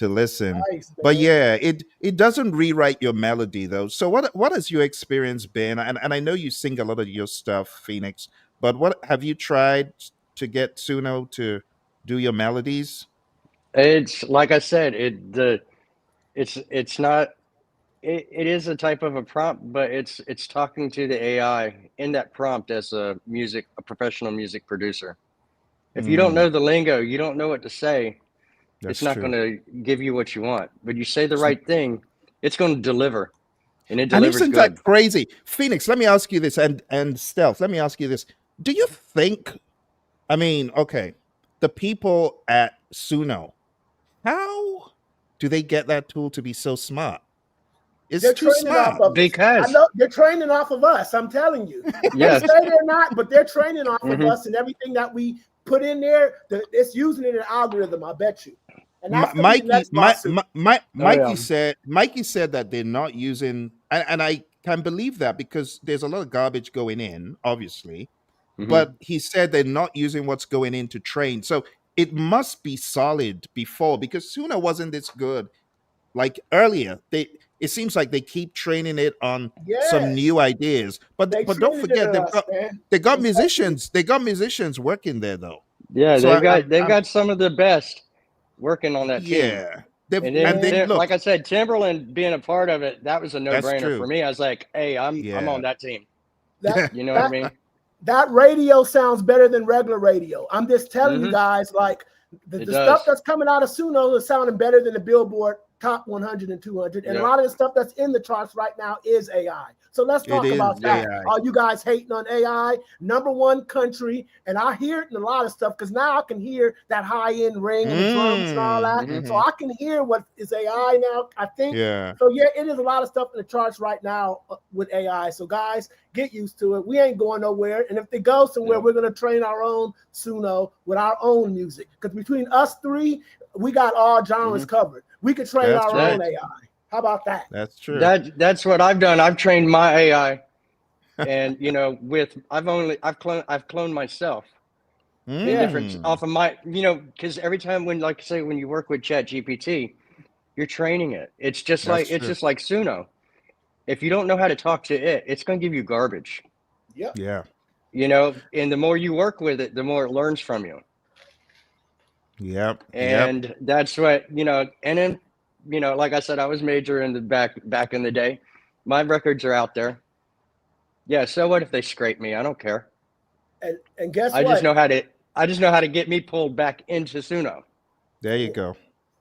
listen. Nice, man. But yeah, it doesn't rewrite your melody though. So what has your experience been? And I know you sing a lot of your stuff, Phoenix. But what have you tried to get Suno to do your melodies? It's like I said, it's not it is a type of a prompt, but it's talking to the AI in that prompt as a professional music producer. If you don't know the lingo, you don't know what to say, That's it's not true. going to give you what you want. But you say the So- right thing, it's going to deliver, and it And delivers isn't good. that crazy? Phoenix, let me ask you this, and Stealth, let me ask you this. Do you think, I mean, okay, the people at Suno, how do they get that tool to be so smart? It's They're too training off smart. of us. I Because know they're training off of us. I'm telling you. They yes. say they're not, but they're training off of Hmm. us, and everything that we put in there, it's using it in an algorithm. I bet you, and that's gonna be the Mikey, next lawsuit. Oh yeah. Mikey said that they're not using, and I can believe that because there's a lot of garbage going in, obviously. Hmm. But he said they're not using what's going in to train, so it must be solid before because Sooner wasn't this good. Like earlier, it seems like they keep training it on some Yes, new ideas. they But don't training it forget on us, man. they got I'm telling you. musicians working there though. Yeah, So they've I'm got some of the best working on that team. yeah. They've And and then, then Man, Like look, I said, Timberland being a part of it, that was a no that's brainer for true. me. I was like, hey, I'm Yeah. on that team. that You know what I that mean? that radio sounds better than regular radio. I'm just telling you Hmm. guys, like It the stuff does. that's coming out of Suno is sounding better than the Billboard top 100 and 200. And a Yeah. lot of the stuff that's in the charts right now is AI. So let's It talk is about Yeah. that. AI. Are you guys hating on AI? Number one country, and I hear it in a lot of stuff because now I can hear that high end ring and the drums and all that. Hmm. So Mhm. I can hear what is AI now. I think Yeah. so. Yeah, it is a lot of stuff in the charts right now with AI. So guys, get used to it. We ain't going nowhere. And if they go somewhere, Yeah. we're going to train our own Suno with our own music. Because between us three, we got all genres Hmm. covered. We could train That's our right. own AI. How about that? That's true. That's what I've done. I've trained my AI, and with I've cloned myself in Yeah. different Mm. off of my because every time when like say when you work with Chat GPT, you're training it. That's It's true. just like Suno. If you don't know how to talk to it, it's going to give you garbage. Yep. Yeah. And the more you work with it, the more it learns from you. Yep. Yep. And that's what and then like I said, I was major in the back in the day. My records are out there. Yeah, so what if they scrape me? I don't care. And guess I just what? know how to I just know how to get me pulled back into Suno. There you go.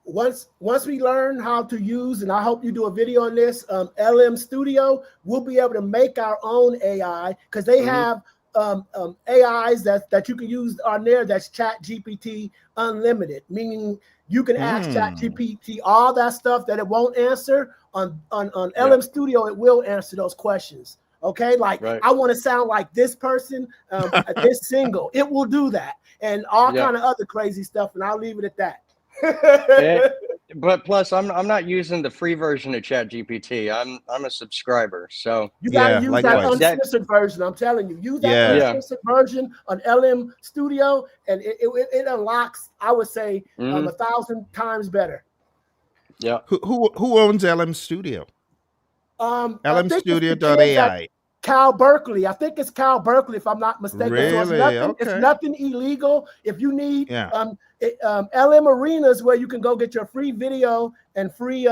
Once we learn how to use, and I hope you do a video on this, LM Studio, we'll be able to make our own AI because they Hmm. have AIs that you can use on there. That's Chat GPT Unlimited, meaning you can ask Chat Mm. GPT all that stuff that it won't answer on Yeah, LM Studio. It will answer those questions. Okay, like right. I want to sound like this person at this single. It will do that, and all Yeah. kind of other crazy stuff. And I'll leave it at that. And, but plus I'm not using the free version of Chat GPT. I'm a subscriber. So, You got to Yeah, use that likewise. that uncensored version. I'm telling you, use that Yeah. yeah. uncensored version on LM Studio, and it unlocks, I would say, Hmm. 1,000 times better. Yeah. Who owns LM Studio? I think it's the kids at LMstudio.ai. Cal Berkeley. I think it's Cal Berkeley, if I'm not mistaken. So Really? it's Okay. nothing illegal. If you need Yeah. LM Arenas, where you can go get your free video and free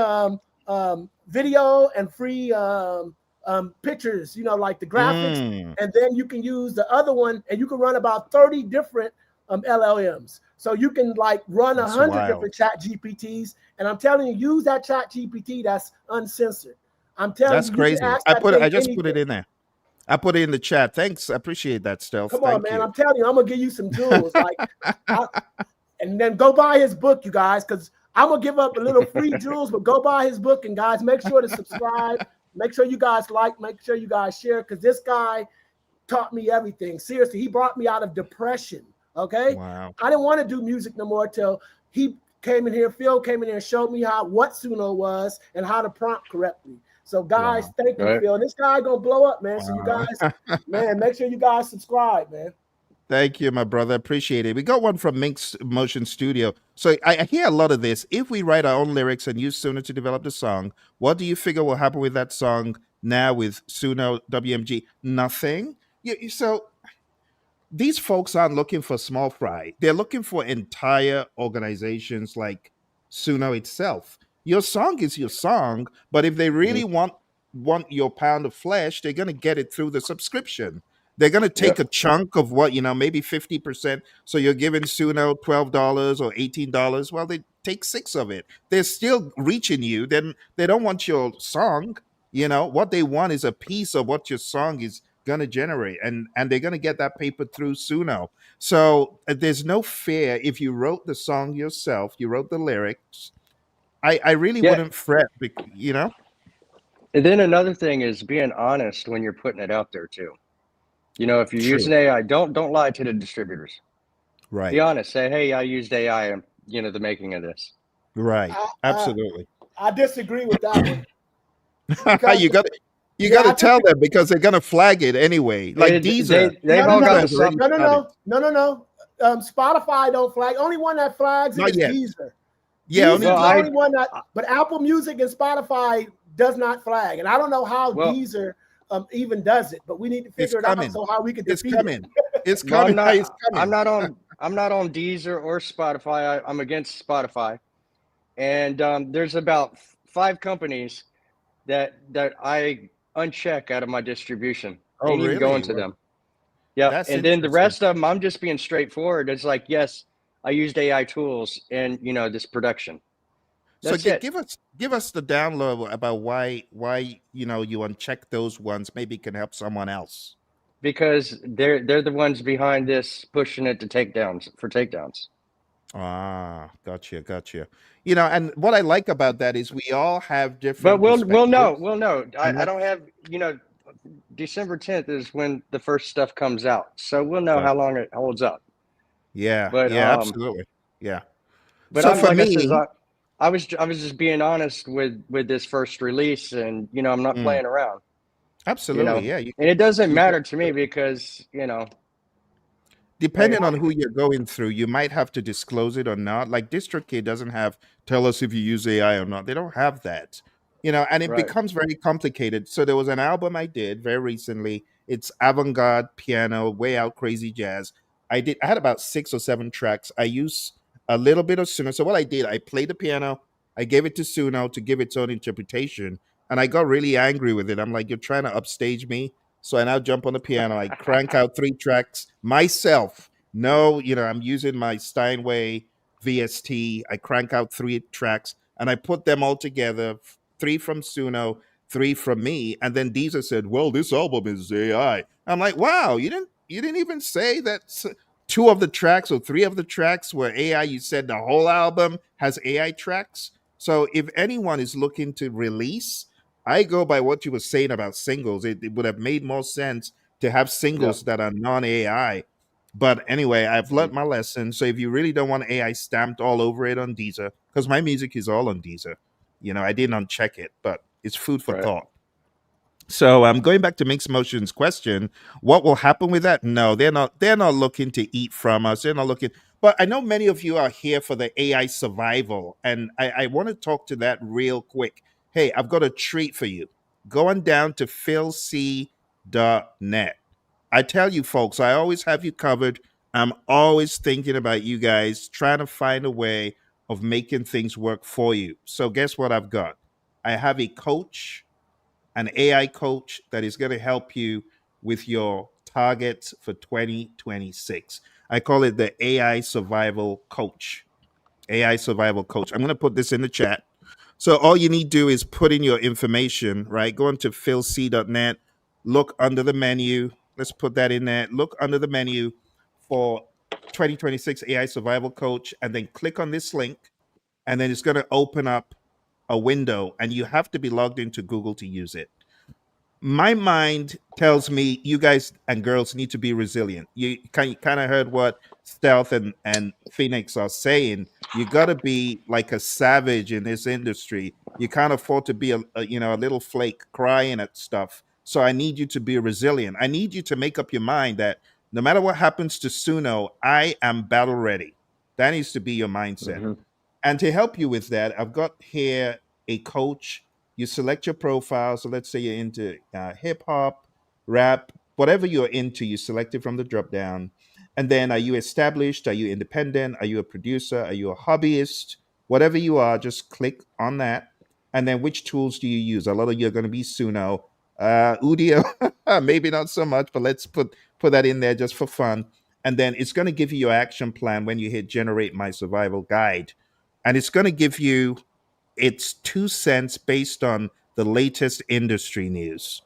pictures, like the graphics, Mm. and then you can use the other one, and you can run about 30 different LLMs. So you can like run That's 100 wild. different Chat GPTs, and I'm telling you, use that Chat GPT that's uncensored. I'm telling That's you, you can crazy. ask that I thing just put it anything. in there. I put it in the chat. Thanks. I appreciate that, Stealth. Come on, Thank man. you. I'm telling you, I'm gonna give you some jewels. And then go buy his book, you guys, because I'm gonna give up a little free jewels, but go buy his book. And guys, make sure to subscribe. Make sure you guys like. Make sure you guys share, because this guy taught me everything. Seriously, he brought me out of depression. Okay, Wow. I didn't want to do music no more till he came in here. Phil came in here and showed me what Suno was and how to prompt correctly. So guys, Wow. thank you, Right. Phil. This guy gonna blow up, man. So you Wow. guys, man, make sure you guys subscribe, man. Thank you, my brother. Appreciate it. We got one from Minx Motion Studio. So I hear a lot of this. If we write our own lyrics and use Suno to develop the song, what do you figure will happen with that song now with Suno WMG? Nothing. So these folks aren't looking for small fry. They're looking for entire organizations like Suno itself. Your song is your song, but if they Hmm. really want your pound of flesh, they're going to get it through the subscription. They're going to Yeah. take a chunk of what, maybe 50%. So you're giving Suno $12 or $18. Well, they take 6 of it. They're still reaching you. Then they don't want your song. What they want is a piece of what your song is going to generate, and they're going to get that paper through Suno. So there's no fear. If you wrote the song yourself, you wrote the lyrics, I really Yeah. wouldn't fret. And then another thing is being honest when you're putting it out there too. You know, if you're True. using AI, don't lie to the distributors. Be Right. honest. Say, hey, I used AI in, you know, the making of this. Right. I, I, Absolutely. I disagree with that one because you got you got yeah, to I tell disagree. them because they're gonna flag it anyway. Like Deezer, No, They've no, all got Deezer no, the has already soft. no, no, done it. no, no, no, no. Spotify don't flag. Only one that flags it Not is yet. Deezer. Yeah, only Deezer's Well, the Deezer. only one that, but Apple Music and Spotify does not flag, and I don't know how well, Deezer even does it. But we need to It's figure it out coming. so how we can It's defeat it. coming. It's well, coming. It's I'm coming. not on. I'm not on Deezer or Spotify. I'm against Spotify. And there's about five companies that I uncheck out of my distribution. Oh, Ain't even going really? to Well, them. Yep. that's And then the interesting. rest of them, I'm just being straightforward. It's like, yes, I used AI tools in, you know, this production. So That's it. give us the download about why you uncheck those ones. Maybe it can help someone else. Because they're the ones behind this pushing it to takedowns for takedowns. Ah, gotcha, gotcha. And what I like about that is we all have But different we'll know. perspectives. We'll know. And I don't have, you know, December 10th is when the first stuff comes out. So we'll know how gotcha. long it holds up. Yeah, But yeah, absolutely. Yeah. but So I'm for like I said, me, I was just being honest with this first release, and you know I'm not mm, playing around. You absolutely, know, yeah, and it doesn't you matter to me because you know, hey, depending on who you're going through, you might have to disclose it or not. Like DistroKid doesn't have tell us if you use AI or not. They don't have that. And it right, becomes very complicated. So there was an album I did very recently. It's avant-garde piano, way out crazy jazz. I had about 6 or 7 tracks. I use a little bit of Suno. So what I did, I played the piano, I gave it to Suno to give its own interpretation, and I got really angry with it. I'm like, you're trying to upstage me. So I now jump on the piano. I crank out 3 tracks myself. No, I'm using my Steinway VST. I crank out 3 tracks and I put them all together. 3 from Suno, 3 from me, and then Deezer said, "Well, this album is AI." I'm like, "Wow, you didn't even say that 2 of the tracks or 3 of the tracks were AI. You said the whole album has AI tracks." So if anyone is looking to release, I go by what you were saying about singles. It would have made more sense to have yeah, singles that are non-AI. But anyway, I've mhm, learned my lesson. So if you really don't want AI stamped all over it on Deezer, because my music is all on Deezer, I didn't uncheck it, but it's food for right, thought. So I'm going back to Mixed Motion's question. What will happen with that? No, they're not looking to eat from us. They're not looking. But I know many of you are here for the AI survival, and I want to talk to that real quick. Hey, I've got a treat for you. Go on down to philc.net. I tell you, folks, I always have you covered. I'm always thinking about you guys, trying to find a way of making things work for you. So guess what I've got? I have a coach, an AI coach that is going to help you with your targets for 2026. I call it the AI Survival Coach. AI Survival Coach. I'm going to put this in the chat. So all you need to do is put in your information, right? Go into philc.net, look under the menu. Let's put that in there. Look under the menu for 2026 AI Survival Coach, and then click on this link, and then it's going to open up a window, and you have to be logged into Google to use it. My mind tells me you guys and girls need to be resilient. You kind of heard what Stealth and Phoenix are saying. You got to be like a savage in this industry. You can't afford to be a little flake crying at stuff. So I need you to be resilient. I need you to make up your mind that no matter what happens to Suno, I am battle ready. That needs to be your mindset. hmm, And to help you with that, I've got here a coach. You select your profile. So let's say you're into hip hop, rap, whatever you're into, you select it from the drop down. And then are you established? Are you independent? Are you a producer? Are you a hobbyist? Whatever you are, just click on that. And then which tools do you use? A lot of you are going to be Suno. Udio, maybe not so much, but let's put that in there just for fun. And then it's going to give you your action plan when you hit generate my survival guide, and it's going to give you its 2 cents based on the latest industry news.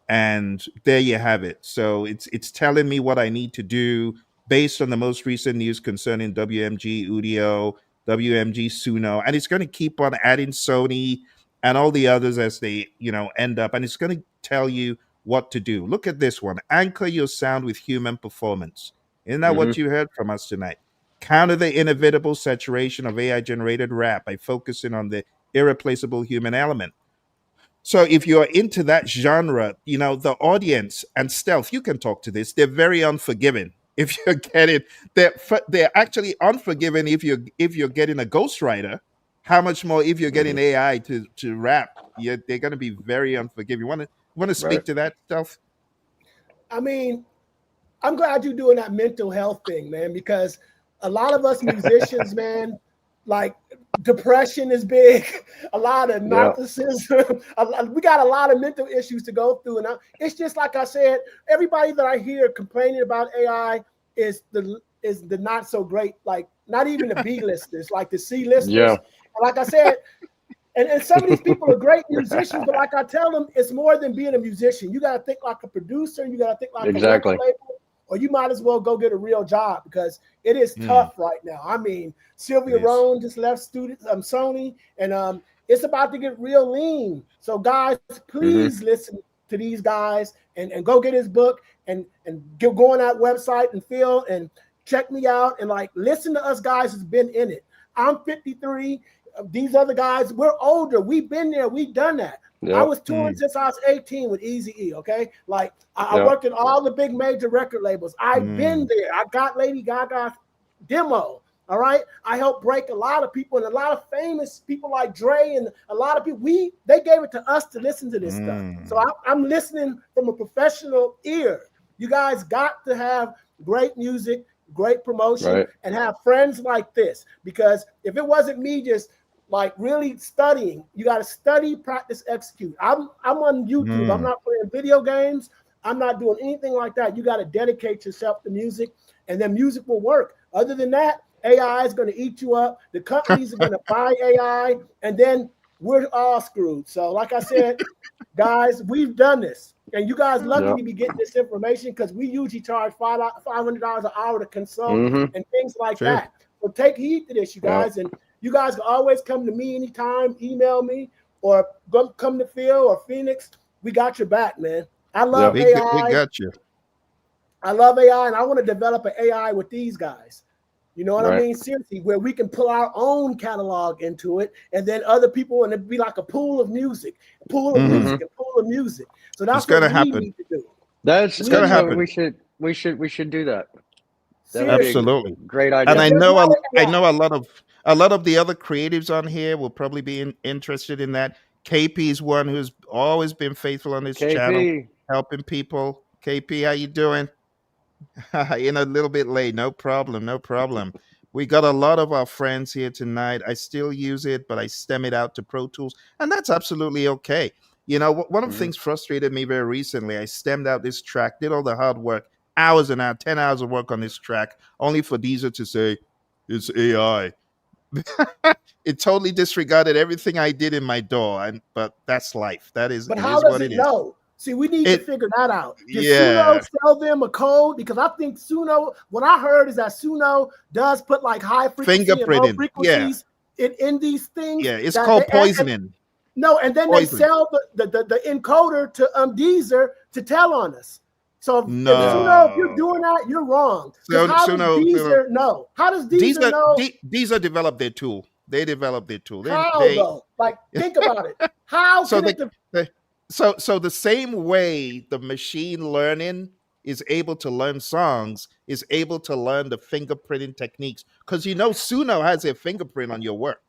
And there you have it. So it's telling me what I need to do based on the most recent news concerning WMG Udio, WMG Suno, and it's going to keep on adding Sony, and all the others as they, end up, and it's going to tell you what to do. Look at this one: anchor your sound with human performance. Isn't that Mm-hmm. what you heard from us tonight? Counter the inevitable saturation of AI generated rap by focusing on the irreplaceable human element. So if you're into that genre, the audience and Stealth, you can talk to this. They're very unforgiving. If you're getting, they're actually unforgiving if you're getting a ghostwriter. How much more if you're getting AI to rap? Yeah, they're going to be very unforgiving. Want to Right. speak to that, Stealth? I mean, I'm glad you're doing that mental health thing, man, because a lot of us musicians, man, like depression is big, a lot of Yeah. narcissism. We got a lot of mental issues to go through. And it's just like I said, everybody that I hear complaining about AI is the not so great, like not even the B-listers, like the C-listers. Yeah. And like I said, and some of these people are great musicians, but like I tell them, it's more than being a musician. You got to think like a producer. You got to think like a Exactly. record label, or you might as well go get a real job because it is tough right now. I mean, Sylvia Rohn just left Sony, and it's about to get real lean. So guys, please listen to these guys and go get his book and go on that website and feel and check me out and like listen to us guys who's been in it. I'm 53. These other guys, we're older. We've been there. We've done that. Yep. I was touring since I was 18 with Eazy-E, okay? Like, I worked in all the big major record labels. I've been there. I got Lady Gaga's demo, all right? I helped break a lot of people and a lot of famous people like Dre and a lot of people. They gave it to us to listen to this stuff. So I'm listening from a professional ear. You guys got to have great music, great promotion, and have friends like this. Because if it wasn't me just like really studying, you got to study, practice, execute. I'm on YouTube. I'm not playing video games. I'm not doing anything like that. You got to dedicate yourself to music, and then music will work. Other than that, AI is going to eat you up. The companies are going to buy AI, and then we're all screwed. So, like I said, guys, we've done this. And you guys lucky to be getting this information because we usually charge $500 an hour to consult and things like that. So take heed to this, you guys. And you guys can always come to me anytime, email me, or come to Phil or Phoenix. We got your back, man. I love AI. We got you. I love AI, and I want to develop an AI with these guys. You know what I mean? Seriously, where we can pull our own catalog into it, and then other people, and it'd be like a pool of music, a pool of music. So that's what we need to do. That's going to happen. We should do that. Absolutely, great idea. And I know a lot of the other creatives on here will probably be interested in that. KP is one who's always been faithful on this channel, helping people. KP, how you doing? In a little bit late, no problem. We got a lot of our friends here tonight. I still use it, but I stem it out to Pro Tools, and that's absolutely okay. One of the things frustrated me very recently. I stemmed out this track, did all the hard work, hours and hours, 10 hours of work on this track, only for Deezer to say it's AI. It totally disregarded everything I did in my DAW, but that's life. But how does it know? See, we need to figure that out. Does SUNO sell them a code? Because I think SUNO, what I heard is that SUNO does put like high frequency and low frequencies in these things. Yeah, it's called poisoning. And then they sell the encoder to Deezer to tell on us. So if SUNO, if you're doing that, you're wrong. How does Deezer know? How does Deezer know? Deezer developed their tool. They developed their tool. How though? Like, think about it. How so can So the same way the machine learning is able to learn songs, is able to learn the fingerprinting techniques, because SUNO has a fingerprint on your work.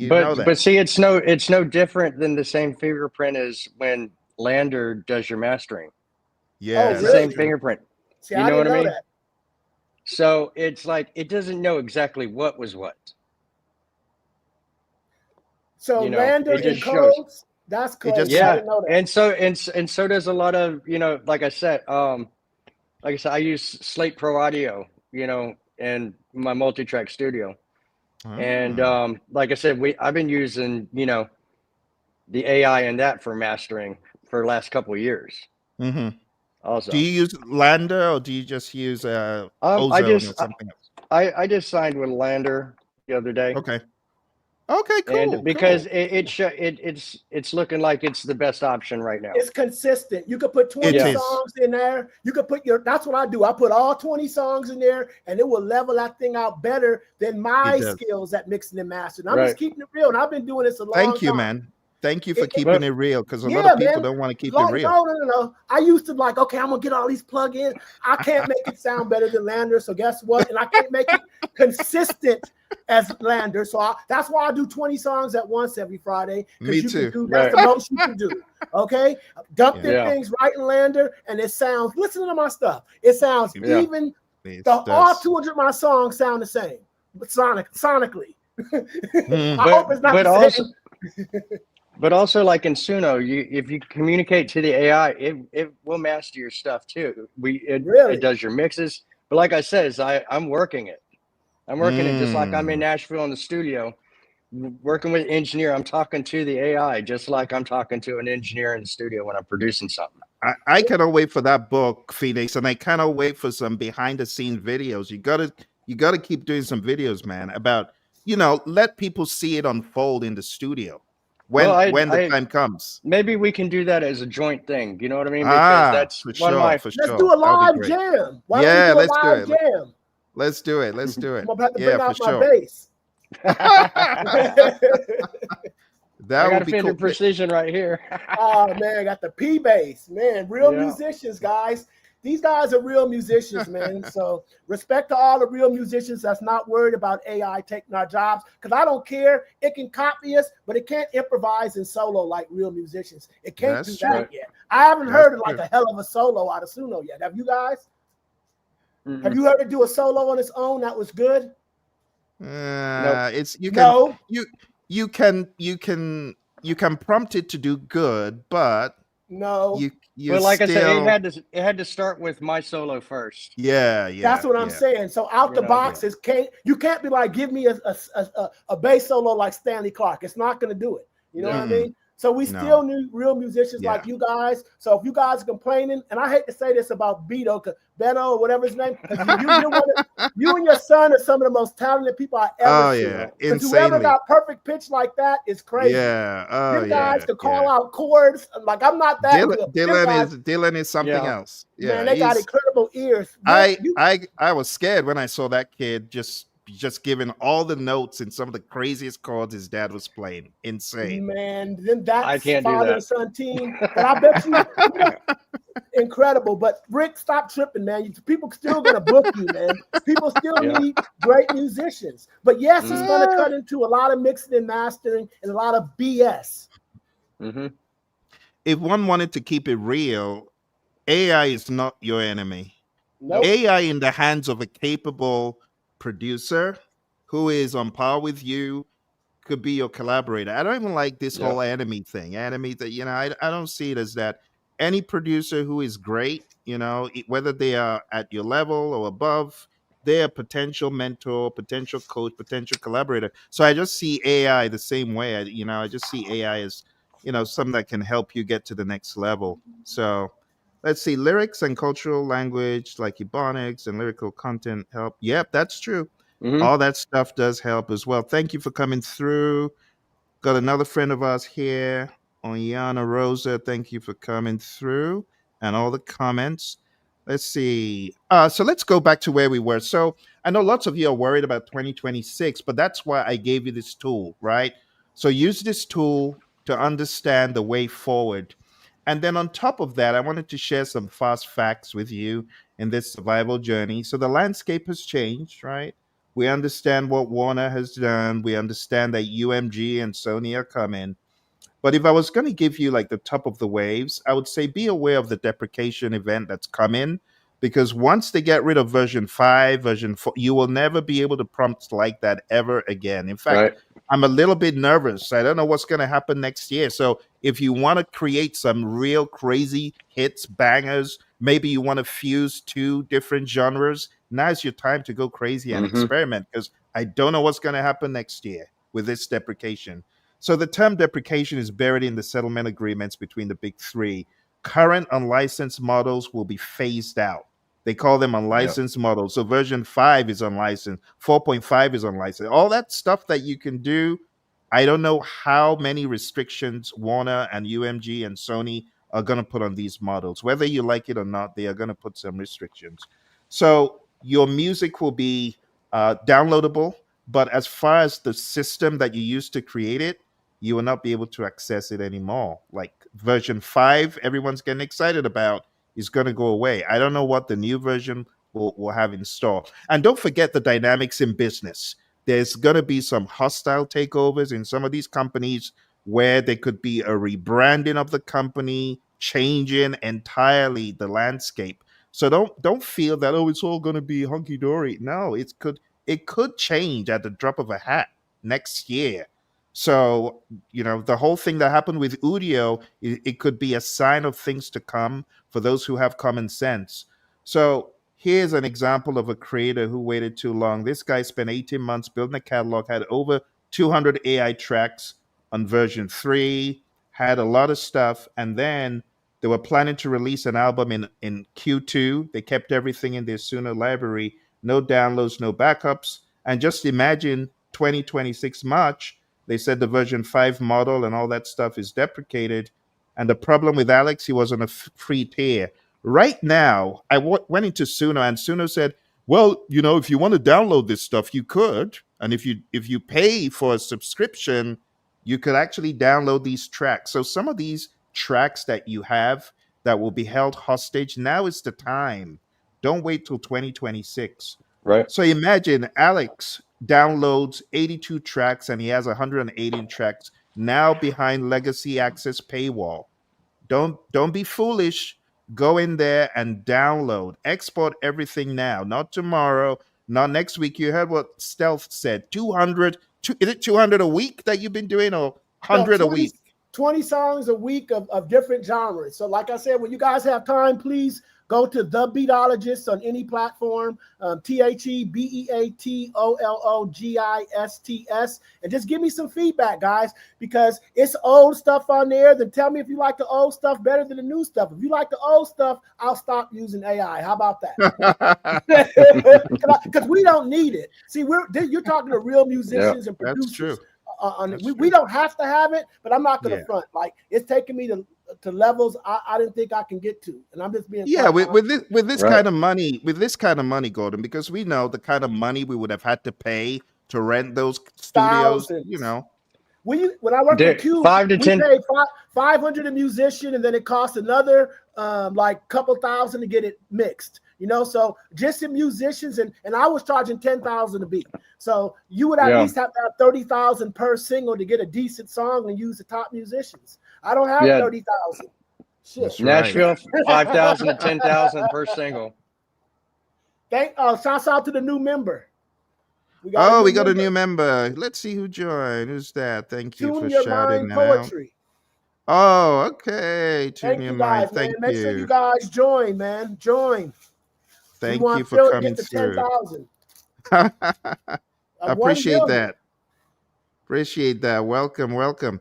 But see, it's no different than the same fingerprint as when Lander does your mastering. Yeah, it's the same fingerprint. See, you know what I mean? That. So it's like it doesn't know exactly what was what. So Lander encodes. That's close. Yeah, and so does a lot of like I said, I use Slate Pro Audio, in my multi-track studio, and like I said, I've been using the AI in that for mastering for the last couple of years. Also, do you use Lander or do you just use Ozone or something else? I just signed with Lander the other day. Okay. Okay, and cool, because cool. it's looking like it's the best option right now. It's consistent. You could put It 20 Yeah, is. songs in there. You could put that's what I do. I put all 20 songs in there and it will level that thing out better than It my does. skills at mixing and mastering. I'm just right. keeping it real. And I've been doing this a long Thank you, time. man. Thank you for It, keeping But it real because a lot yeah, of people man. don't want to keep it No, real. no. I used to like, okay, I'm gonna get all these plugins. I can't make it sound better than Lander. So guess what? And I can't make it consistent as Lander. So that's why I do 20 songs at once every Friday, because Me you can too. do that's Right. the most you can do. Okay. Dump Yeah, them Yeah. things right in Lander, and it sounds, listen to my stuff. It sounds it, Yeah. even it all does. 200 of my songs sound the same, but sonically. Hmm. I hope it's not But the also same. but also like in Suno, if you communicate to the AI, it will master your stuff too. It Really? does your mixes. But like I said, I'm working it. I'm working it just like I'm in Mm. Nashville in the studio, working with an engineer. I'm talking to the AI just like I'm talking to an engineer in the studio when I'm producing something. I cannot wait for that book, Phoenix, and I cannot wait for some behind the scenes videos. You gotta keep doing some videos, man, about let people see it unfold in the studio Well, when the I time comes. maybe we can do that as a joint thing. You know what I mean? Because Ah, that's for one of sure, my for Let's sure. do a That would be live great. jam. Why don't we Yeah, do a let's do live it. jam? Let's do it. Let's do it. I'm gonna have to bring Yeah, for out my sure. bass. I That got would a be Fender cool. Precision right here. Oh man, got the P bass, man. Real Yeah. musicians, guys. These guys are real musicians, man. So respect to all the real musicians that's not worried about AI taking our jobs. Because I don't care. It can copy us, but it can't improvise and solo like real musicians. It can't do That's that true. Right. yet. I haven't That's heard of like true. a hell of a solo out of Suno yet. Have you guys? Have Mm-mm. you heard it do a solo on its own that was good? Nope. It's No, you you can you can you can prompt it to do good, but no. you But like I said, still it had to start with my solo first. yeah, That's yeah, what I'm yeah, saying. So out You the know. yeah. box is can't you can't be like give me a bass solo like Stanley Clark. It's not going to do it. You know what Yeah. I Mm-mm. mean? So we still No. need real musicians Yeah. like you guys. So if you guys are complaining, and I hate to say this about Beto, Beto or whatever his name, because you're one of, you and your son are some of the most talented people I ever Oh seen. yeah, Yeah. Because whoever insanely. got perfect pitch like that is crazy. Yeah. Oh Them guys yeah, could yeah. call out chords. Like I'm not that Dylan good. Them Dylan guys, is Dylan is something Yeah. else. man, Yeah, they got he's incredible ears. Man, you I was scared when I saw that kid just giving all the notes in some of the craziest chords his dad was playing. Insane. man, then I that's can't do father that. and son team. But I bet you, incredible. But Rick, stop tripping, man. People still gonna book you, man. People still Yeah. need great musicians. But yes, it's Mm-hmm. gonna cut into a lot of mixing and mastering and a lot of BS. Mm-hmm. If one wanted to keep it real, AI is not your enemy. Nope. Nope. AI in the hands of a capable producer who is on par with you could be your collaborator. I don't even like this Yep. whole enemy thing. Enemy that I don't see it as that. Any producer who is great, whether they are at your level or above, they're a potential mentor, potential coach, potential collaborator. So I just see AI the same way. I just see AI as something that can help you get to the next level. So let's see, lyrics and cultural language like ebonics and lyrical content help. Yep, that's true. Mm-hmm. All that stuff does help as well. Thank you for coming through. Got another friend of ours here, Oyana Rosa. Thank you for coming through and all the comments. Let's see. So let's go back to where we were. So I know lots of you are worried about 2026, but that's why I gave you this tool, right? So use this tool to understand the way forward. And then on top of that, I wanted to share some fast facts with you in this survival journey. So the landscape has changed, right? We understand what Warner has done. We understand that UMG and Sony are coming. But if I was going to give you like the top of the waves, I would say be aware of the deprecation event that's coming because once they get rid of version 5, version 4, you will never be able to prompt like that ever again. In fact, Right. I'm a little bit nervous. I don't know what's going to happen next year. So if you want to create some real crazy hits, bangers, maybe you want to fuse two different genres, now's your time to go crazy and Mm-hmm. experiment because I don't know what's going to happen next year with this deprecation. So the term deprecation is buried in the settlement agreements between the big three. Current unlicensed models will be phased out. They call them Yep. unlicensed models. So version 5 is unlicensed, 4.5 is unlicensed. All that stuff that you can do I don't know how many restrictions Warner and UMG and Sony are going to put on these models. Whether you like it or not, they are going to put some restrictions. So your music will be downloadable, but as far as the system that you used to create it, you will not be able to access it anymore. Like version 5, everyone's getting excited about, is going to go away. I don't know what the new version will have in store. And don't forget the dynamics in business. There's going to be some hostile takeovers in some of these companies where there could be a rebranding of the company, changing entirely the landscape. So don't feel that, oh, it's all going to be hunky dory. No, it could change at the drop of a hat next year. So the whole thing that happened with Udio, it could be a sign of things to come for those who have common sense. So here's an example of a creator who waited too long. This guy spent 18 months building a catalog, had over 200 AI tracks on version 3, had a lot of stuff, and then they were planning to release an album in Q2. They kept everything in their SUNO library, no downloads, no backups. And just imagine 2026 March, they said the version 5 model and all that stuff is deprecated. And the problem with Alex, he was on a free tier. Right now, I went into SUNO, and SUNO said, well, if you want to download this stuff, you could. And if you pay for a subscription, you could actually download these tracks. So some of these tracks that you have that will be held hostage, now is the time. Don't wait till 2026. Right. So imagine Alex downloads 82 tracks and he has 180 tracks now behind legacy access paywall. Don't be foolish. Go in there and download. Export everything now, not tomorrow, not next week. You heard what Stealth said. 200, is it 200 a week that you've been doing, or No, 100 a week? 20 songs a week of different genres. So like I said, when you guys have time, please go to The Beatologist on any platform, TheBeatologist, and just give me some feedback, guys, because it's old stuff on there. Then tell me if you like the old stuff better than the new stuff. If you like the old stuff, I'll stop using AI. How about that? Because we don't need it. See, you're talking to real musicians and producers. That's true. We don't have to have it, but I'm not going to front. Like, it's taking me to levels I didn't think I can get to, and I'm just being with this Right. kind of money, Gordon, because we know the kind of money we would have had to pay to rent those studios. Thousands. When I worked at Q, 5 to we 10 paid 500 a musician, and then it cost another like couple thousand to get it mixed. So just in musicians, and I was charging 10,000 a beat. So you would at least have to have 30,000 per single to get a decent song and use the top musicians. I don't have 30,000. Shit. That's right. Nashville, 5,000 to 10,000 per single. Shouts out to the new member. We got a new member. Let's see who joined. Who's that? Thank you Tune for Your shouting Mind out. Poetry. Oh, okay. Thank you guys, man. Make sure you guys join, man. Join. Thank you for coming get to through. 10,000. Appreciate that. Appreciate that. Welcome.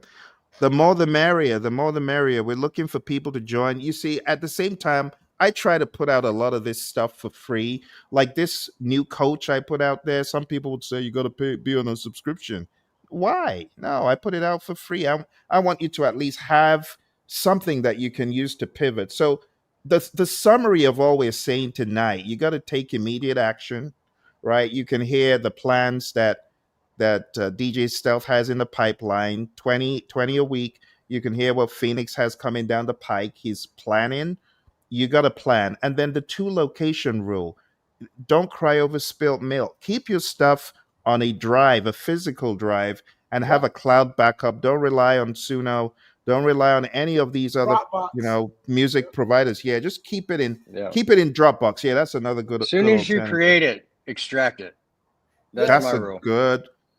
The more the merrier. The more the merrier. We're looking for people to join. You see, at the same time, I try to put out a lot of this stuff for free. Like this new coach I put out there, some people would say you got to be on a subscription. Why? No, I put it out for free. I want you to at least have something that you can use to pivot. So the summary of all we're saying tonight, you got to take immediate action, right? You can hear the plans that DJ Stealth has in the pipeline, 20 a week. You can hear what Phoenix has coming down the pike. He's planning. You got to plan. And then the 2-location rule. Don't cry over spilt milk. Keep your stuff on a drive, a physical drive, and have a cloud backup. Don't rely on SUNO. Don't rely on any of these other, music providers. Yeah, just keep it in Dropbox. Yeah, that's another good. As soon as you create it, extract it. That's my rule.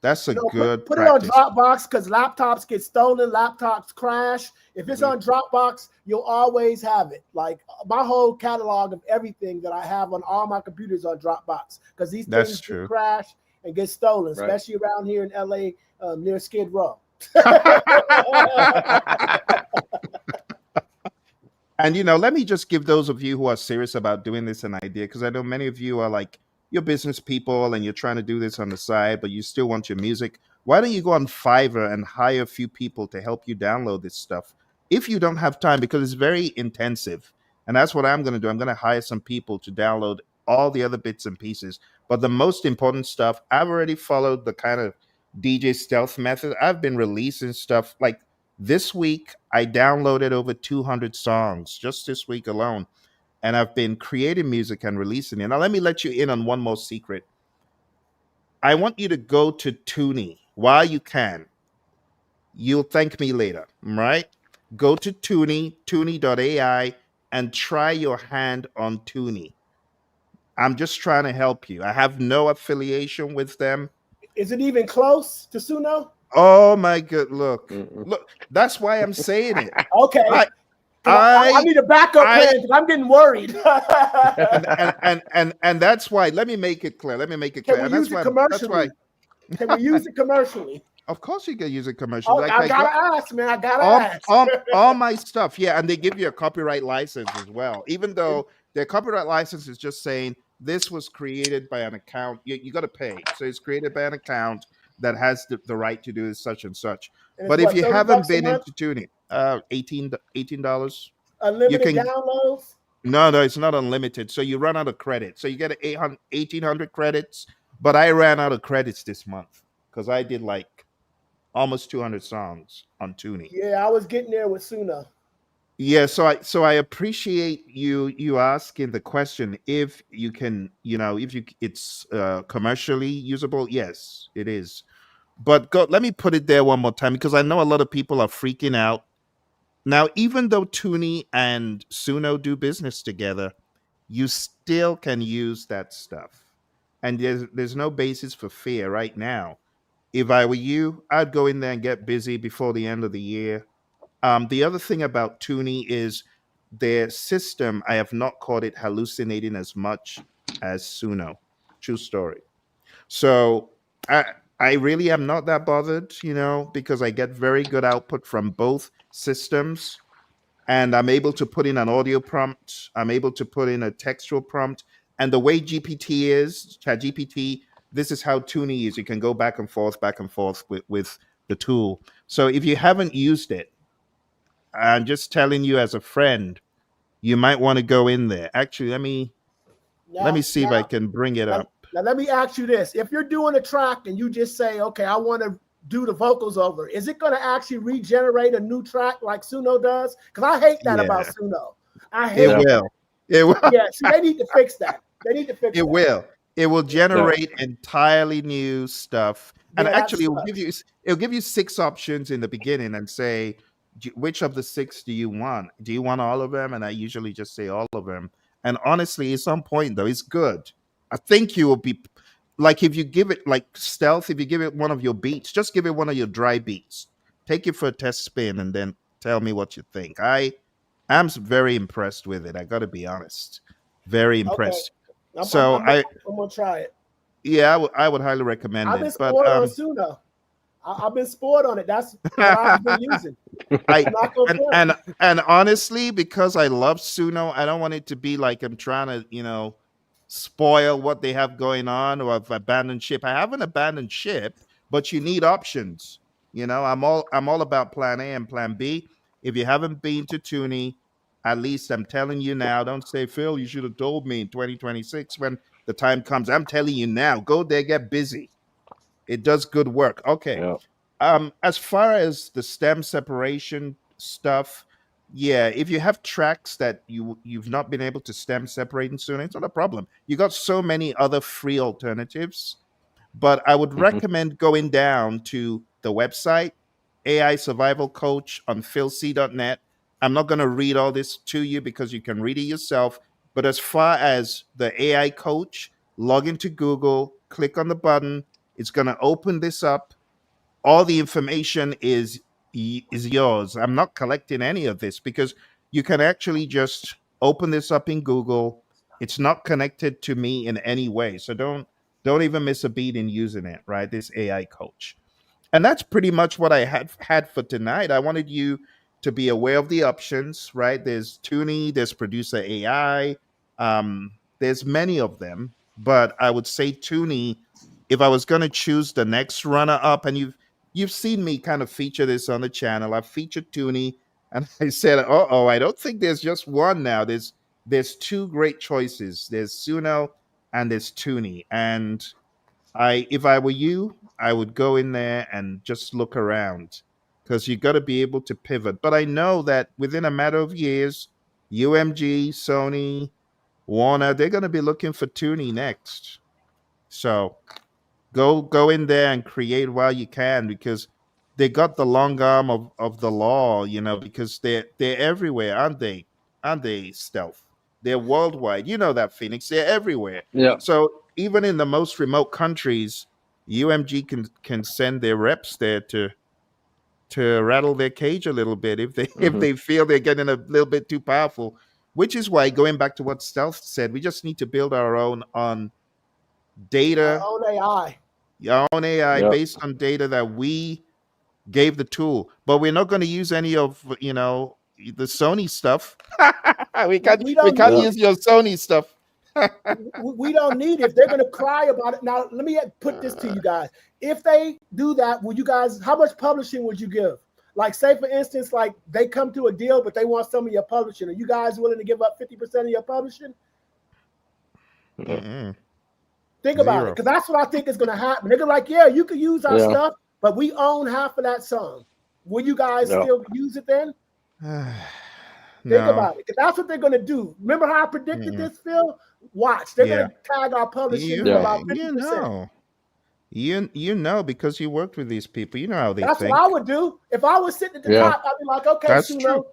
That's a good put practice. it on Dropbox, because laptops get stolen, laptops crash. If it's on Dropbox, you'll always have it. Like my whole catalog of everything that I have on all my computers on Dropbox, because these things can crash and get stolen, especially around here in LA near Skid Row. And let me just give those of you who are serious about doing this an idea, because I know many of you are like, you're business people and you're trying to do this on the side, but you still want your music Why don't you go on Fiverr and hire a few people to help you download this stuff if you don't have time, because it's very intensive. And that's what I'm going to do. I'm going to hire some people to download all the other bits and pieces. But the most important stuff, I've already followed the kind of DJ stealth method. I've been releasing stuff like this week. I downloaded over 200 songs just this week alone, and I've been creating music and releasing it. Now, let me let you in on one more secret. I want you to go to Toonie while you can. You'll thank me later, right? Go to Toonie, toonie.ai, and try your hand on Toonie. I'm just trying to help you. I have no affiliation with them. Is it even close to Suno? Oh my good, look, Mm-mm. look. That's why I'm saying it. Okay. I, 'Cause I I, need a backup I, plan because I'm getting worried. and that's why. Let me make it clear. Let me make it Can clear. we And that's use it why. That's why. commercially? Can we use it commercially? Of course, you can use it commercially. Oh, Like I I got gotta ask, man. I gotta all, ask. all my stuff. Yeah, and they give you a copyright license as well. Even though their copyright license is just saying this was created by an account, you got to pay. So it's created by an account that has the right to do such and such. And it's But if what, you 30 haven't bucks a been month? into tuning, $18. You Unlimited can downloads? no, it's not unlimited. So you run out of credit. So you get 800, 1,800 credits. But I ran out of credits this month because I did like almost 200 songs on Tuning. Yeah, I was getting there with Suno. Yeah, so I appreciate you asking the question if you can, if you it's commercially usable. Yes, it is. But go, let me put it there one more time because I know a lot of people are freaking out. Now, even though Toonie and Suno do business together, you still can use that stuff. And there's no basis for fear right now. If I were you, I'd go in there and get busy before the end of the year. The other thing about Toonie is their system, I have not caught it hallucinating as much as Suno. True story. So I I really am not that bothered, because I get very good output from both systems, and I'm able to put in an audio prompt. I'm able to put in a textual prompt. And the way GPT is, ChatGPT, this is how Toonie is. You can go back and forth with the tool. So if you haven't used it, I'm just telling you as a friend, you might want to go in there. Actually, let me Now, see if I now, can bring it now, up. now, let me ask you this. If you're doing a track and you just say, okay, I want to do the vocals over, is it going to actually regenerate a new track like Suno does? Because I hate that about Yeah, Suno. I it hate Yeah. that. will. It will. Yeah, see, they need to fix that. They need to fix It that. will. It will Yeah. generate entirely new stuff. And Yeah, that actually sucks. it'll give you six options in the beginning and say, which of the six do you want? Do you want all of them? And I usually just say all of them. And honestly, at some point though, it's good. I think you will be like, if you give it like stealth, if you give it one of your beats, just give it one of your dry beats. Take it for a test spin and then tell me what you think. I'm very impressed with it. I got to be honest. Very Okay, impressed. I'm, I'm, So I'm, I'm going to try it. yeah, I would highly recommend I've been it. But spoiled on Suno. I've been spoiled on it. That's what I've been using. I I'm not going to and front. and and honestly, because I love Suno, I don't want it to be like I'm trying to, spoil what they have going on, or I've abandoned ship. I haven't abandoned ship, but you need options. I'm all about plan A and plan B. If you haven't been to Toonie, at least I'm telling you now, don't say, Phil, you should have told me in 2026 when the time comes. I'm telling you now, go there, get busy. It does good work. Okay. Yeah. As far as the stem separation stuff, yeah, if you have tracks that you've not been able to stem separate in soon, it's not a problem. You got so many other free alternatives. But I would Hmm. recommend going down to the website, AI Survival Coach on philc.net. I'm not going to read all this to you because you can read it yourself. But as far as the AI coach, log into Google, click on the button. It's going to open this up. All the information is yours. I'm not collecting any of this because you can actually just open this up in Google. It's not connected to me in any way. So don't even miss a beat in using it, right? This AI coach. And that's pretty much what I had for tonight. I wanted you to be aware of the options, right? There's Toonie, there's Producer AI, there's many of them, but I would say Toonie if I was going to choose the next runner up, and you've seen me kind of feature this on the channel. I've featured Toonie, and I said, oh, I don't think there's just one now. There's two great choices. There's Suno and there's Toonie. And if I were you, I would go in there and just look around, because you got to be able to pivot. But I know that within a matter of years, UMG, Sony, Warner, they're going to be looking for Toonie next. So go in there and create while you can, because they got the long arm of the law, because they're everywhere, aren't they? Aren't they, Stealth? They're worldwide. You know that, Phoenix. They're everywhere. Yeah. So even in the most remote countries, UMG can send their reps there to rattle their cage a little bit if they if they feel they're getting a little bit too powerful. Which is why, going back to what Stealth said, we just need to build our own on Our data, own AI. our own AI Yep. based on data that we gave the tool. But we're not going to use any of the Sony stuff. we can't We we don't can't need use your Sony stuff. we don't need it. If they're going to cry about it. Now, let me put this to you guys. If they do that, will you guys, how much publishing would you give? Like, say, for instance, like they come to a deal, but they want some of your publishing. Are you guys willing to give up 50% of your publishing? Mm-mm. Think about it, Zero. because that's what I think is going to happen. They're gonna like, yeah, you can use our stuff, but we own half of that song. Will you guys still use it then? Think about it, because that's what they're going to do. Remember how I predicted this, Phil? Watch, they're going to tag our publishing for about 50%. You know, because you worked with these people. You know how they That's think. what I would do. If I was sitting at the top, I'd be like, okay, That's Suno, true.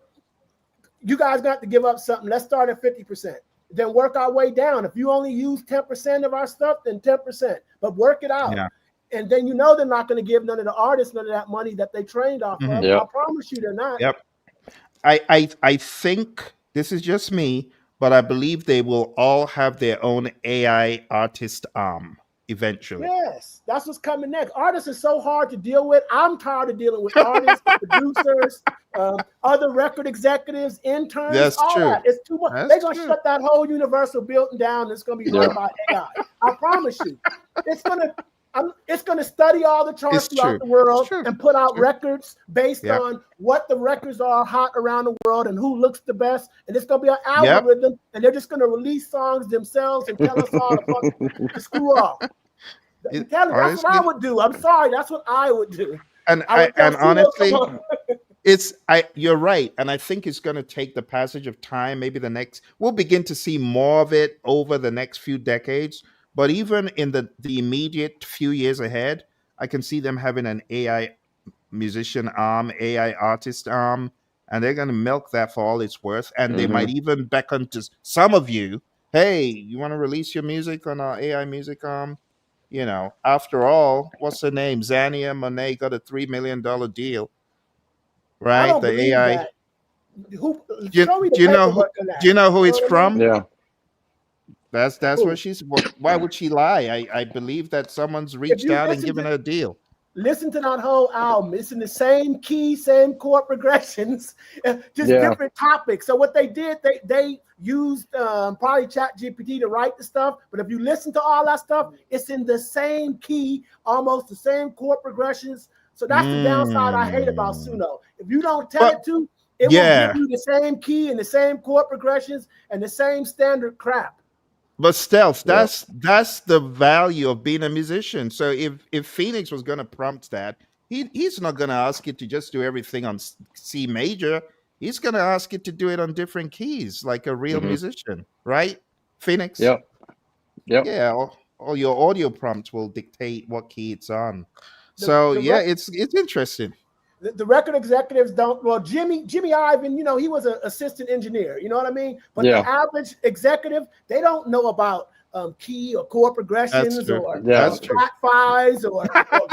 you guys got to give up something. Let's start at 50%. Then work our way down. If you only use 10% of our stuff, then 10%. But work it out. Yeah. And then you know they're not going to give none of the artists none of that money that they trained off of. I promise you they're not. Yep. I think, this is just me, but I believe they will all have their own AI artist arm eventually. Yes, that's what's coming next. Artists are so hard to deal with. I'm tired of dealing with artists, producers, other record executives, interns, That's all true. that. It's too much. They're going to shut that whole Universal building down. And it's going to be run by AI. I promise you. It's going to study all the charts throughout the world and put out records based on what the records are hot around the world and who looks the best. And it's going to be an algorithm, and they're just going to release songs themselves and tell us all to screw off. I'm telling you, that's what I would do. I'm sorry, that's what I would do. And honestly, you're right. And I think it's going to take the passage of time. Maybe we'll begin to see more of it over the next few decades. But even in the immediate few years ahead, I can see them having an AI musician arm, AI artist arm, and they're going to milk that for all it's worth. And they might even beckon to some of you, hey, you want to release your music on our AI music arm? After all, what's her name? Zania Monet got a $3 million deal, right? I don't the believe AI. that. Do you know who it's from? Yeah. That's where she's. Why would she lie? I believe that someone's reached out and given her a deal. Listen to that whole album. It's in the same key, same chord progressions, just different topics. So what they did, they used probably ChatGPT to write the stuff. But if you listen to all that stuff, it's in the same key, almost the same chord progressions. So that's the downside I hate about Suno. If you don't tell it to, it will give you the same key and the same chord progressions and the same standard crap. But Stealth, that's the value of being a musician. So if Phoenix was going to prompt that, he's not going to ask it to just do everything on C major. He's going to ask it to do it on different keys, like a real musician, right? Phoenix. Yep. Yeah. All your audio prompts will dictate what key it's on. It's interesting. The record executives don't. Well, Jimmy Ivan, he was an assistant engineer. You know what I mean? But the average executive, they don't know about key or chord progressions or flat fives or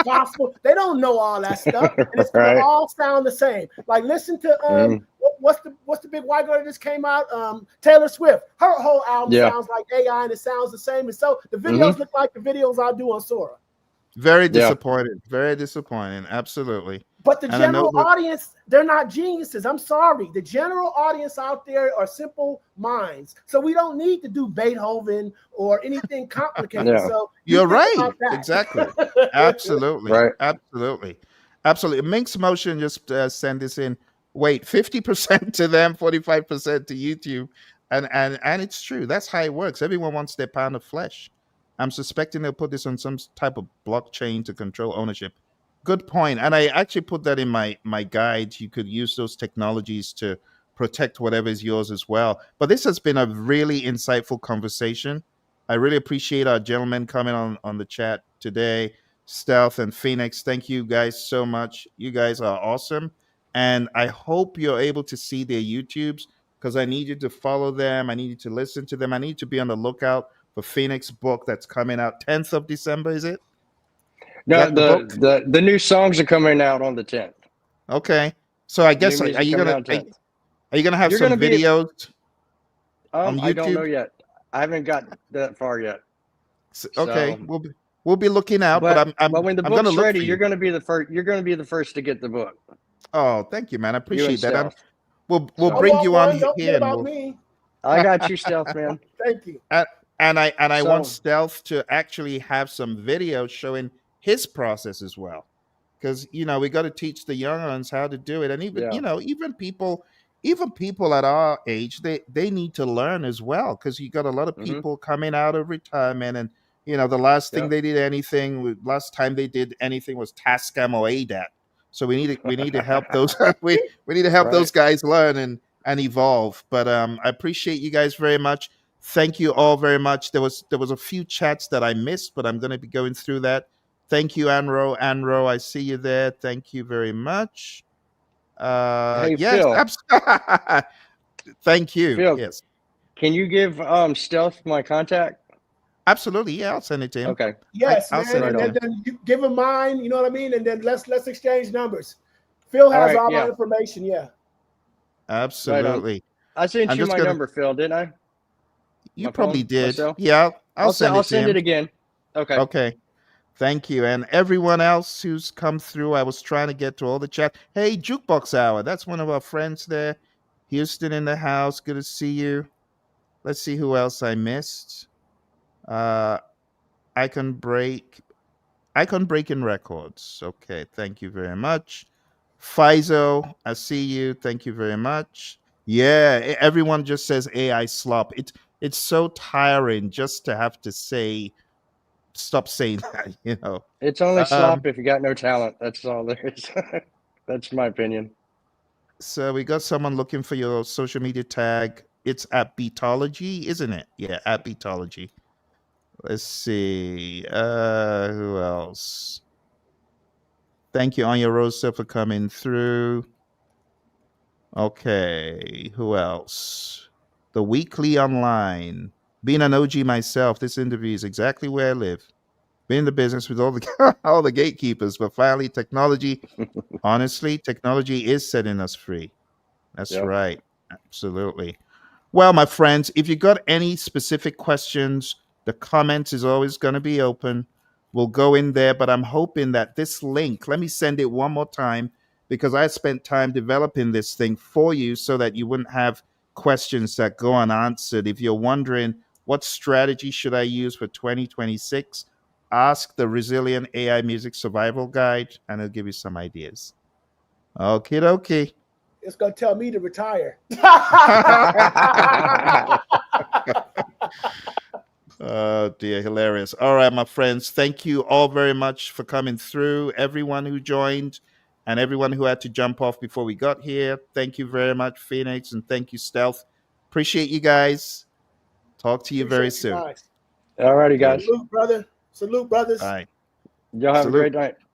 gospel. They don't know all that stuff, and it's gonna all sound the same. Like, listen to what's the big white girl that just came out? Taylor Swift. Her whole album sounds like AI, and it sounds the same. And so the videos look like the videos I do on Sora. Very Yeah. disappointed. Very disappointing. Absolutely. But the And I know general that. audience, they're not geniuses. I'm sorry. The general audience out there are simple minds. So we don't need to do Beethoven or anything complicated. Yeah. So you You're think about right. Exactly. that. Absolutely. Right. Absolutely. Absolutely. Minx Motion just send this in. Wait, 50% to them, 45% to YouTube. And it's true. That's how it works. Everyone wants their pound of flesh. I'm suspecting they'll put this on some type of blockchain to control ownership. Good point. And I actually put that in my guide. You could use those technologies to protect whatever is yours as well. But this has been a really insightful conversation. I really appreciate our gentlemen coming on the chat today, Stealth and Phoenix. Thank you guys so much. You guys are awesome. And I hope you're able to see their YouTubes because I need you to follow them. I need you to listen to them. I need to be on the lookout for Phoenix book that's coming out 10th of December, is it? Is No, that the book? the new songs are coming out on the 10th. Okay. So I New guess are music you coming gonna out 10th. are you gonna have You're gonna some be videos on I don't know YouTube? yet. I haven't got that far yet. Okay, So, we'll be looking out, but but I'm I'm when the I'm gonna book's look ready, for you. you're gonna be the first to get the book. Oh, thank you, man. I You and appreciate that. Stealth. We'll I So, bring want you on one. Don't forget here and about we'll me. I got you, Stealth man. Thank you. and and I want So, Stealth to actually have some videos showing his process as well, because we got to teach the young ones how to do it, and even yeah. even people at our age, they need to learn as well, because you got a lot of Mhm. people coming out of retirement, and the last thing Yep. they did anything last time they did anything was Tascam or ADAT. So we need to help those we need to help Right. those guys learn and evolve. But I appreciate you guys very much. Thank you all very much. There was a few chats that I missed, but I'm going to be going through that. Thank you, Anro. Anro, I see you there. Thank you very much. Hey, Yes, Phil. thank you. Phil, Yes, can you give Stealth my contact? absolutely. Yeah, I'll send it to him. Okay. Yes, I'll man. send Right it And to then, on. him. then you give him mine. You know what I mean? And then let's exchange numbers. Phil All has right. all my Yeah. information. Yeah. Right on. Absolutely. I sent I'm you just my gonna. number, Phil, didn't I? You My probably phone, did. myself. Yeah, I'll send I'll it to send him. it again. Okay. Okay. Thank you. And everyone else who's come through, I was trying to get to all the chat. Hey, Jukebox Hour. That's one of our friends there. Houston in the house. Good to see you. Let's see who else I missed. Uh, Icon Break. Icon Breaking Records. Okay. Thank you very much. Fizo, I see you. Thank you very much. Yeah, everyone just says AI slop. It's so tiring just to have to say stop saying that. It's only Um, slop if you got no talent. That's all there is. That's my opinion. So we got someone looking for your social media tag. It's at Beatology, isn't it? Yeah, at Beatology. Let's see. Who else? Thank you, Anya Rosa, for coming through. Okay, who else? The Weekly Online. Being an OG myself, this interview is exactly where I live. Been in the business with all the all the gatekeepers, but finally, technology is setting us free. That's Yep. right. Absolutely. Well, my friends, if you got any specific questions, the comments is always going to be open. We'll go in there, but I'm hoping that this link, let me send it one more time because I spent time developing this thing for you so that you wouldn't have questions that go unanswered. If you're wondering what strategy should I use for 2026, ask the Resilient AI Music Survival Guide and it'll give you some ideas. Okay, dokie. It's gonna tell me to retire. Oh dear, hilarious. All right, my friends. Thank you all very much for coming through. Everyone who joined and everyone who had to jump off before we got here. Thank you very much, Phoenix, and thank you, Stealth. Appreciate you guys. Talk to you very Appreciate you soon. guys. All righty, Okay. guys. Salute, brother. Salute, brothers. All right. Y'all have a Salute. great night.